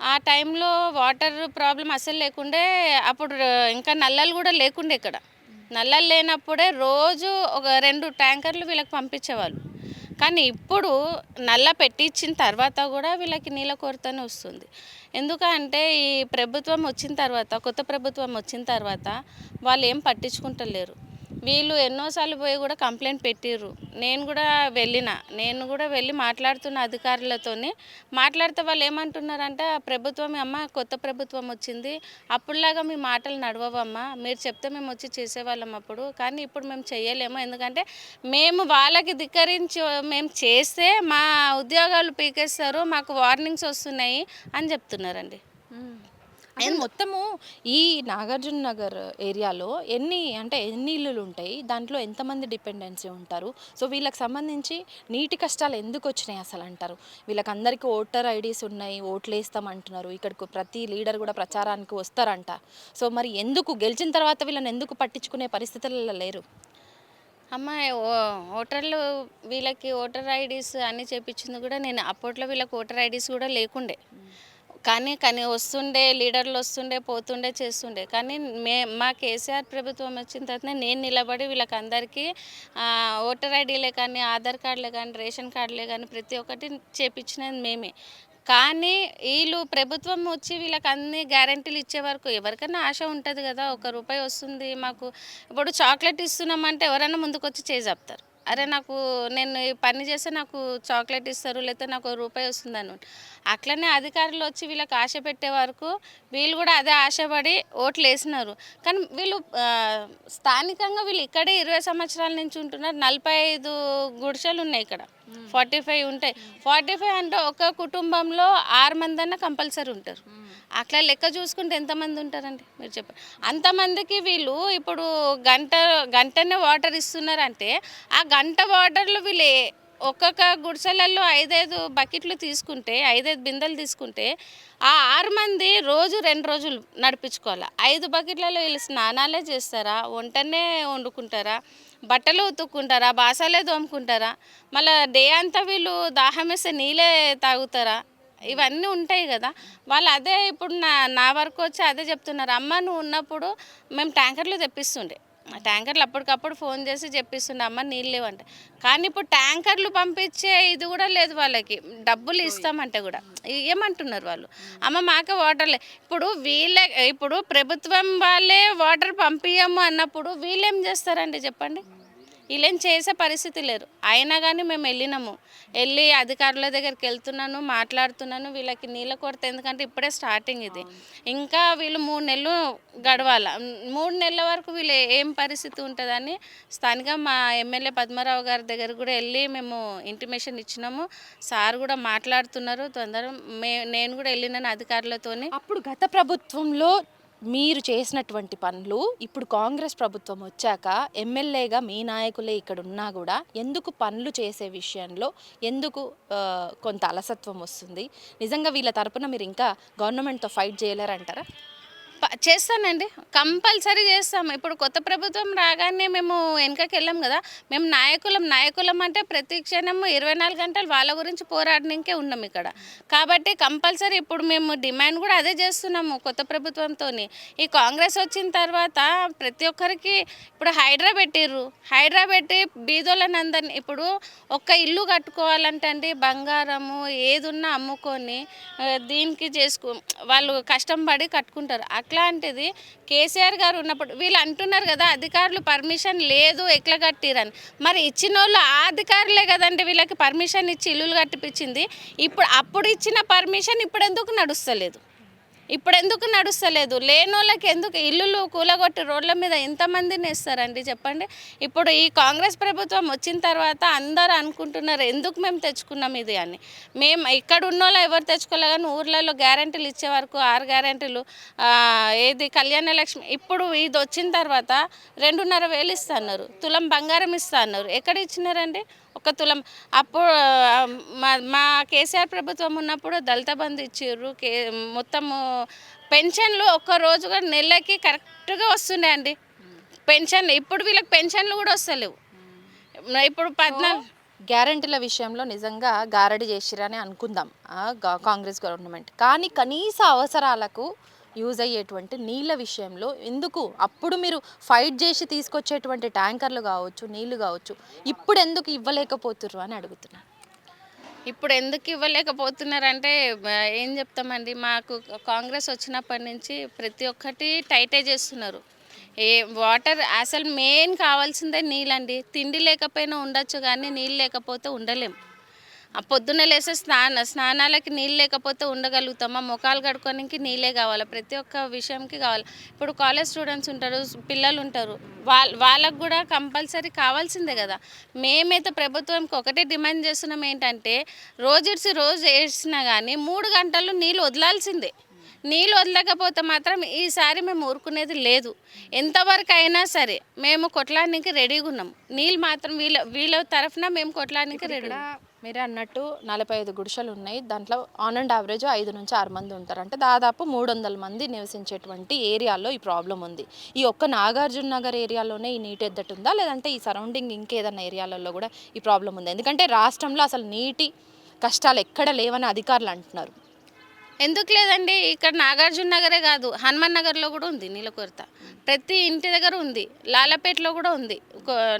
ఆ టైంలో వాటర్ ప్రాబ్లం అసలు లేకుండే. అప్పుడు ఇంకా నల్లలు కూడా లేకుండే. ఇక్కడ నల్లలు లేనప్పుడే రోజు ఒక 2 ట్యాంకర్లు వీళ్ళకి పంపించేవాళ్ళు. కానీ ఇప్పుడు నల్ల పెట్టించిన తర్వాత కూడా వీళ్ళకి నీళ్ళ కొరతనే వస్తుంది. ఎందుకంటే ఈ ప్రభుత్వం వచ్చిన తర్వాత, కొత్త ప్రభుత్వం వచ్చిన తర్వాత వాళ్ళు ఏం పట్టించుకుంటలేరు. వీళ్ళు ఎన్నోసార్లు పోయి కూడా కంప్లైంట్ పెట్టిర్రు. నేను కూడా వెళ్ళి మాట్లాడుతున్న అధికారులతోని మాట్లాడితే వాళ్ళు ఏమంటున్నారంటే, ఆ ప్రభుత్వం అమ్మ కొత్త ప్రభుత్వం వచ్చింది, అప్పుడులాగా మీ మాటలు నడవవమ్మా, మీరు చెప్తే మేము వచ్చి చేసేవాళ్ళం అప్పుడు, కానీ ఇప్పుడు మేము చేయలేము. ఎందుకంటే మేము వాళ్ళకి ధిక్కరించి మేము చేస్తే మా ఉద్యోగాలు పీకేస్తారు, మాకు వార్నింగ్స్ వస్తున్నాయి అని చెప్తున్నారండి. అసలు మొత్తము ఈ నాగార్జున నగర్ ఏరియాలో ఎన్ని ఇల్లులు ఉంటాయి, దాంట్లో ఎంతమంది డిపెండెన్సీ ఉంటారు? సో వీళ్ళకి సంబంధించి నీటి కష్టాలు ఎందుకు వచ్చినాయి అసలు అంటారు? వీళ్ళకందరికీ ఓటర్ ఐడీస్ ఉన్నాయి, ఓట్లు వేస్తామంటున్నారు, ఇక్కడికి ప్రతి లీడర్ కూడా ప్రచారానికి వస్తారంట. సో మరి ఎందుకు గెలిచిన తర్వాత వీళ్ళని ఎందుకు పట్టించుకునే పరిస్థితులలో లేరు? అమ్మాయి ఓటర్లు వీళ్ళకి ఓటర్ ఐడీస్ అన్నీ చేపించింది కూడా నేను. అప్పట్లో వీళ్ళకి ఓటర్ ఐడీస్ కూడా లేకుండే. కానీ వస్తుండే, లీడర్లు వస్తుండే, పోతుండే, చేస్తుండే. కానీ మా కేసీఆర్ ప్రభుత్వం వచ్చిన తర్వాత నేను నిలబడి వీళ్ళకి అందరికీ ఓటర్ ఐడీలే కానీ, ఆధార్ కార్డులే కానీ, రేషన్ కార్డులే కానీ ప్రతి ఒక్కటి చేపించినది మేమే. కానీ వీళ్ళు ప్రభుత్వం వచ్చి వీళ్ళకి అన్ని గ్యారెంటీలు ఇచ్చే వరకు ఎవరికైనా ఆశ ఉంటుంది కదా, ₹1 వస్తుంది మాకు. ఇప్పుడు చాక్లెట్ ఇస్తున్నామంటే ఎవరైనా ముందుకు వచ్చి చెప్తారు, అరే నేను ఈ పని చేస్తే నాకు చాక్లెట్ ఇస్తారు, లేకపోతే నాకు ₹1 వస్తుందని. అట్లనే అధికారులు వచ్చి వీళ్ళకి ఆశ పెట్టే వరకు వీళ్ళు కూడా అదే ఆశపడి ఓట్లు వేసినారు. కానీ వీళ్ళు స్థానికంగా వీళ్ళు ఇక్కడే 20 సంవత్సరాల నుంచి ఉంటున్నారు. 45 గుడిసెలు ఉన్నాయి ఇక్కడ, 45 ఉంటాయి. 45 అంటే ఒక కుటుంబంలో 6 మంది అన్న కంపల్సరీ ఉంటారు. అట్లా లెక్క చూసుకుంటే ఎంతమంది ఉంటారండి మీరు చెప్పండి. అంతమందికి వీళ్ళు ఇప్పుడు గంటనే వాటర్ ఇస్తున్నారంటే, ఆ గంట వాటర్లు వీళ్ళు ఒక్కొక్క గుడిసెలలో 5 బకెట్లు తీసుకుంటే, 5 బిందెలు తీసుకుంటే, ఆ 6 మంది రోజు 2 రోజులు నడిపించుకోవాలి. 5 బకెట్లలో వీళ్ళు స్నానాలే చేస్తారా, వంటనే వండుకుంటారా, బట్టలు ఉతుక్కుంటారా, బాసాలే తోముకుంటారా, మళ్ళీ డే అంతా వీళ్ళు దాహం వేస్తే నీళ్ళే తాగుతారా? ఇవన్నీ ఉంటాయి కదా. వాళ్ళు అదే ఇప్పుడు నా వరకు వచ్చి అదే చెప్తున్నారు, అమ్మ నువ్వు ఉన్నప్పుడు మేము ట్యాంకర్లు తెప్పిస్తుండే, ట్యాంకర్లు అప్పటికప్పుడు ఫోన్ చేసి చెప్పిస్తుండే, అమ్మ నీళ్ళు లేవంటే. కానీ ఇప్పుడు ట్యాంకర్లు పంపించే ఇది కూడా లేదు వాళ్ళకి. డబ్బులు ఇస్తామంటే కూడా ఏమంటున్నారు వాళ్ళు, అమ్మ మాకే వాటర్ ఇప్పుడు ప్రభుత్వం వాళ్ళే వాటర్ పంపించము అన్నప్పుడు వీళ్ళేం చేస్తారండి చెప్పండి? వీళ్ళేం చేసే పరిస్థితి లేరు. అయినా కానీ మేము వెళ్ళి అధికారుల దగ్గరికి వెళ్తున్నాను, మాట్లాడుతున్నాను. వీళ్ళకి నీళ్ళ కొరత, ఎందుకంటే ఇప్పుడే స్టార్టింగ్ ఇది, ఇంకా వీళ్ళు 3 నెలలు గడవాలి. 3 నెలల వరకు వీళ్ళు ఏం పరిస్థితి ఉంటుందని స్థానికంగా మా ఎమ్మెల్యే పద్మారావు గారి దగ్గర కూడా వెళ్ళి మేము ఇంటిమేషన్ ఇచ్చినాము. సార్ కూడా మాట్లాడుతున్నారు తొందరగా. నేను కూడా వెళ్ళినాను అధికారులతోని. అప్పుడు గత ప్రభుత్వంలో మీరు చేసినటువంటి పనులు ఇప్పుడు కాంగ్రెస్ ప్రభుత్వం వచ్చాక ఎమ్మెల్యేగా మీ నాయకులే ఇక్కడ ఉన్నా కూడా ఎందుకు పనులు చేసే విషయంలో ఎందుకు కొంత అలసత్వం వస్తుంది? నిజంగా వీళ్ళ తరపున మీరు ఇంకా గవర్నమెంట్తో ఫైట్ చేయలేరంటారా? చేస్తానండి, కంపల్సరీ చేస్తాం. ఇప్పుడు కొత్త ప్రభుత్వం రాగానే మేము వెనకకి వెళ్ళాం కదా, మేము నాయకులం అంటే ప్రతి క్షణము 24 గంటలు వాళ్ళ గురించి పోరాడడానికే ఉన్నాం ఇక్కడ. కాబట్టి కంపల్సరీ ఇప్పుడు మేము డిమాండ్ కూడా అదే చేస్తున్నాము కొత్త ప్రభుత్వంతో. ఈ కాంగ్రెస్ వచ్చిన తర్వాత ప్రతి ఒక్కరికి ఇప్పుడు హైడ్రా పెట్టి బీదోళ్ళని అందరినీ, ఇప్పుడు ఒక్క ఇల్లు కట్టుకోవాలంటే అండి బంగారము ఏదున్నా అమ్ముకొని దీనికి వాళ్ళు కష్టం పడి కట్టుకుంటారు. అట్లాంటిది కేసీఆర్ గారు ఉన్నప్పుడు వీళ్ళు అంటున్నారు కదా, అధికారులు పర్మిషన్ లేదు ఎట్లా కట్టిరని. మరి ఇచ్చిన వాళ్ళు ఆ అధికారులే కదండి వీళ్ళకి పర్మిషన్ ఇచ్చి ఇల్లులు కట్టిపించింది. అప్పుడు ఇచ్చిన పర్మిషన్ ఇప్పుడు ఎందుకు నడుస్తలేదు? ఇప్పుడు ఎందుకు నడుస్తలేదు? లేనోళ్ళకి ఎందుకు ఇల్లులు కూలగొట్టి రోడ్ల మీద ఎంతమందిని వేస్తారండి చెప్పండి. ఇప్పుడు ఈ కాంగ్రెస్ ప్రభుత్వం వచ్చిన తర్వాత అందరూ అనుకుంటున్నారు ఎందుకు మేము తెచ్చుకున్నాం ఇది అని. మేము ఇక్కడ ఉన్నోళ్ళు ఎవరు తెచ్చుకోలే, కానీ ఊర్లలో గ్యారెంటీలు ఇచ్చే వరకు 6 గ్యారెంటీలు ఏది కళ్యాణ లక్ష్మి ఇప్పుడు ఇది వచ్చిన తర్వాత 2,500 ఇస్తా అన్నారు, తులం బంగారం ఇస్తా అన్నారు. ఎక్కడ ఇచ్చినారండి? ఒక తులం. అప్పుడు మా కేసీఆర్ ప్రభుత్వం ఉన్నప్పుడు దళిత బంధు ఇచ్చిర్రు, మొత్తము పెన్షన్లు ఒక్క రోజుగా నెలకి కరెక్ట్గా వస్తుండే అండి పెన్షన్లు. ఇప్పుడు వీళ్ళకి పెన్షన్లు కూడా వస్తలేవు. ఇప్పుడు 14 గ్యారెంటీల విషయంలో నిజంగా గారడి చేసిరని అనుకుందాం కాంగ్రెస్ గవర్నమెంట్. కానీ కనీస అవసరాలకు యూజ్ అయ్యేటువంటి నీళ్ళ విషయంలో ఎందుకు అప్పుడు మీరు ఫైట్ చేసి తీసుకొచ్చేటువంటి ట్యాంకర్లు కావచ్చు, నీళ్లు కావచ్చు, ఇప్పుడు ఎందుకు ఇవ్వలేకపోతుర్రు అని అడుగుతున్నాను. ఇప్పుడు ఎందుకు ఇవ్వలేకపోతున్నారంటే ఏం చెప్తామండి, మాకు కాంగ్రెస్ వచ్చినప్పటి నుంచి ప్రతి ఒక్కటి టైటే చేస్తున్నారు. వాటర్ అసలు మెయిన్ కావాల్సిందే నీళ్ళండి. తిండి లేకపోయినా ఉండొచ్చు కానీ నీళ్ళు లేకపోతే ఉండలేం. పొద్దున్న లేసే స్నానాలకి నీళ్ళు లేకపోతే ఉండగలుగుతామా? ముఖాలు కడుక్కోడానికి నీళ్ళే కావాలి, ప్రతి ఒక్క విషయంకి కావాలి. ఇప్పుడు కాలేజ్ స్టూడెంట్స్ ఉంటారు, పిల్లలు ఉంటారు, వాళ్ళకు కూడా కంపల్సరీ కావాల్సిందే కదా. మేమైతే ప్రభుత్వంకి ఒకటే డిమాండ్ చేస్తున్నాం ఏంటంటే రోజు వేసినా కానీ 3 గంటలు నీళ్ళు వదలాల్సిందే. నీళ్ళు వదలకపోతే మాత్రం ఈసారి మేము ఊరుకునేది లేదు. ఎంతవరకు అయినా సరే మేము కొట్లాడడానికి రెడీగా ఉన్నాం. నీళ్ళు మాత్రం వీళ్ళ తరఫున మేము కొట్లాడడానికి రెడీ. మీరే అన్నట్టు 45 గుడిసెలు ఉన్నాయి. దాంట్లో ఆన్ అండ్ యావరేజ్ 5 నుంచి 6 మంది ఉంటారు. అంటే దాదాపు 300 మంది నివసించేటువంటి ఏరియాలో ఈ ప్రాబ్లం ఉంది. ఈ ఒక్క నాగార్జున నగర్ ఏరియాలోనే ఈ నీటి ఎద్దటి ఉందా, లేదంటే ఈ సరౌండింగ్ ఇంకేదన్నా ఏరియాలలో కూడా ఈ ప్రాబ్లం ఉంది? ఎందుకంటే రాష్ట్రంలో అసలు నీటి కష్టాలు ఎక్కడ లేవని అధికారులు అంటున్నారు. ఎందుకు లేదండి, ఇక్కడ నాగార్జున నగరే కాదు, హనుమాన్ నగర్లో కూడా ఉంది నీళ్ళ కొరత. ప్రతి ఇంటి దగ్గర ఉంది, లాలపేటలో కూడా ఉంది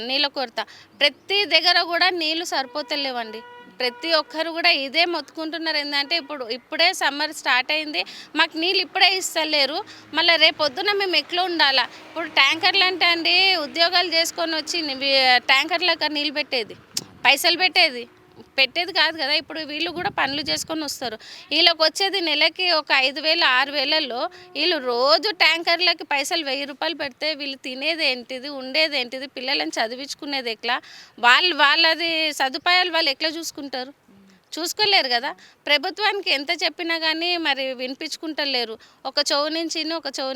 నీళ్ళ కొరత. ప్రతి దగ్గర కూడా నీళ్ళు సరిపోతలేవండి. ప్రతి ఒక్కరు కూడా ఇదే మొత్తుకుంటున్నారు. ఏంటంటే ఇప్పుడే సమ్మర్ స్టార్ట్ అయింది, మాకు నీళ్ళు ఇప్పుడే ఇస్తలేరు, మళ్ళీ రేపు పొద్దున మేము ఎట్లా ఉండాలా? ఇప్పుడు ట్యాంకర్లు అంటే అండి ఉద్యోగాలు చేసుకొని వచ్చి ట్యాంకర్లకు నీళ్ళు పైసలు పెట్టేది కాదు కదా. ఇప్పుడు వీళ్ళు కూడా పనులు చేసుకొని వస్తారు. వీళ్ళకి వచ్చేది నెలకి ఒక 5,000 6,000లో వీళ్ళు రోజు ట్యాంకర్లకి పైసలు 1,000 రూపాయలు పెడితే వీళ్ళు తినేది ఏంటిది, ఉండేది ఏంటిది, పిల్లలను చదివించుకునేది ఎట్లా? వాళ్ళది సదుపాయాలు వాళ్ళు ఎట్లా చూసుకోలేరు కదా. ప్రభుత్వానికి ఎంత చెప్పినా కానీ మరి వినిపించుకుంటలేరు. ఒక చెవు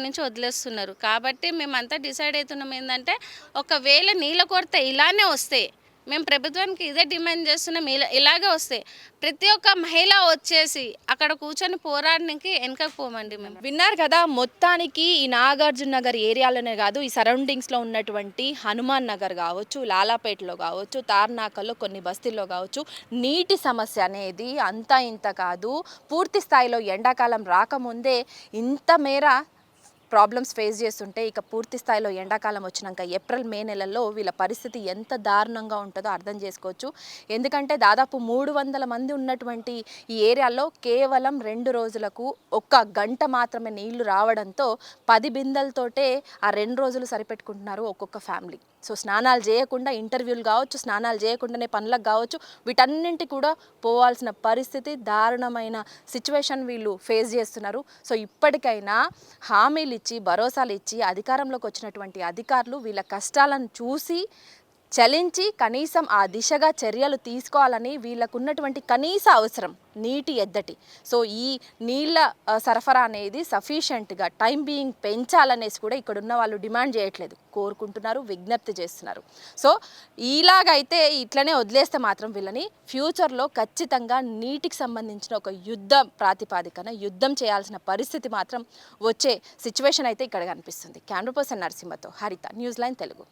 నుంచి వదిలేస్తున్నారు. కాబట్టి మేమంతా డిసైడ్ అవుతున్నాం ఏంటంటే ఒకవేళ నీళ్ళ కొరత ఇలానే వస్తే మేము ప్రభుత్వానికి ఇదే డిమాండ్ చేస్తున్నాం. ఇలాగే వస్తే ప్రతి ఒక్క మహిళ వచ్చేసి అక్కడ కూర్చొని పోరాడడానికి వెనకపోమండి మేము. విన్నారు కదా, మొత్తానికి ఈ నాగార్జున నగర్ ఏరియాలోనే కాదు, ఈ సరౌండింగ్స్లో ఉన్నటువంటి హనుమాన్ నగర్ కావచ్చు, లాలాపేటలో కావచ్చు, తార్నాకల్లో కొన్ని బస్తీల్లో కావచ్చు, నీటి సమస్య అనేది అంతా ఇంత కాదు. పూర్తి స్థాయిలో ఎండాకాలం రాకముందే ఇంత మేర ప్రాబ్లమ్స్ ఫేస్ చేస్తుంటే ఇక పూర్తి స్థాయిలో ఎండాకాలం వచ్చినాక ఏప్రిల్ మే నెలల్లో వీళ్ళ పరిస్థితి ఎంత దారుణంగా ఉంటుందో అర్థం చేసుకోవచ్చు. ఎందుకంటే దాదాపు 300 మంది ఉన్నటువంటి ఈ ఏరియాలో కేవలం 2 రోజులకు 1 గంట మాత్రమే నీళ్లు రావడంతో 10 బిందెలతోటే ఆ 2 రోజులు సరిపెట్టుకుంటున్నారు ఒక్కొక్క ఫ్యామిలీ. సో స్నానాలు చేయకుండా ఇంటర్వ్యూలు కావచ్చు, స్నానాలు చేయకుండానే పనులకు కావచ్చు, వీటన్నింటి కూడా పోవాల్సిన పరిస్థితి, దారుణమైన సిచ్యువేషన్ వీళ్ళు ఫేస్ చేస్తున్నారు. సో ఇప్పటికైనా హామీలు ఇచ్చి భరోసాలు ఇచ్చి అధికారంలోకి వచ్చినటువంటి అధికారులు వీళ్ళ కష్టాలను చూసి చలించి కనీసం ఆ దిశగా చర్యలు తీసుకోవాలని, వీళ్ళకున్నటువంటి కనీస అవసరం నీటి ఎద్దటి. సో ఈ నీళ్ళ సరఫరా అనేది సఫిషియెంట్గా టైం బీయింగ్ పెంచాలనేసి కూడా ఇక్కడ ఉన్న వాళ్ళు డిమాండ్ చేయట్లేదు, కోరుకుంటున్నారు, విజ్ఞప్తి చేస్తున్నారు. సో ఇలాగైతే ఇట్లనే వదిలేస్తే మాత్రం వీళ్ళని ఫ్యూచర్లో ఖచ్చితంగా నీటికి సంబంధించిన ఒక యుద్ధ ప్రాతిపాదికన యుద్ధం చేయాల్సిన పరిస్థితి మాత్రం వచ్చే సిచ్యువేషన్ అయితే ఇక్కడ కనిపిస్తుంది. కెమెరా పర్సన్ నరసింహతో హరిత, న్యూస్ లైన్ తెలుగు.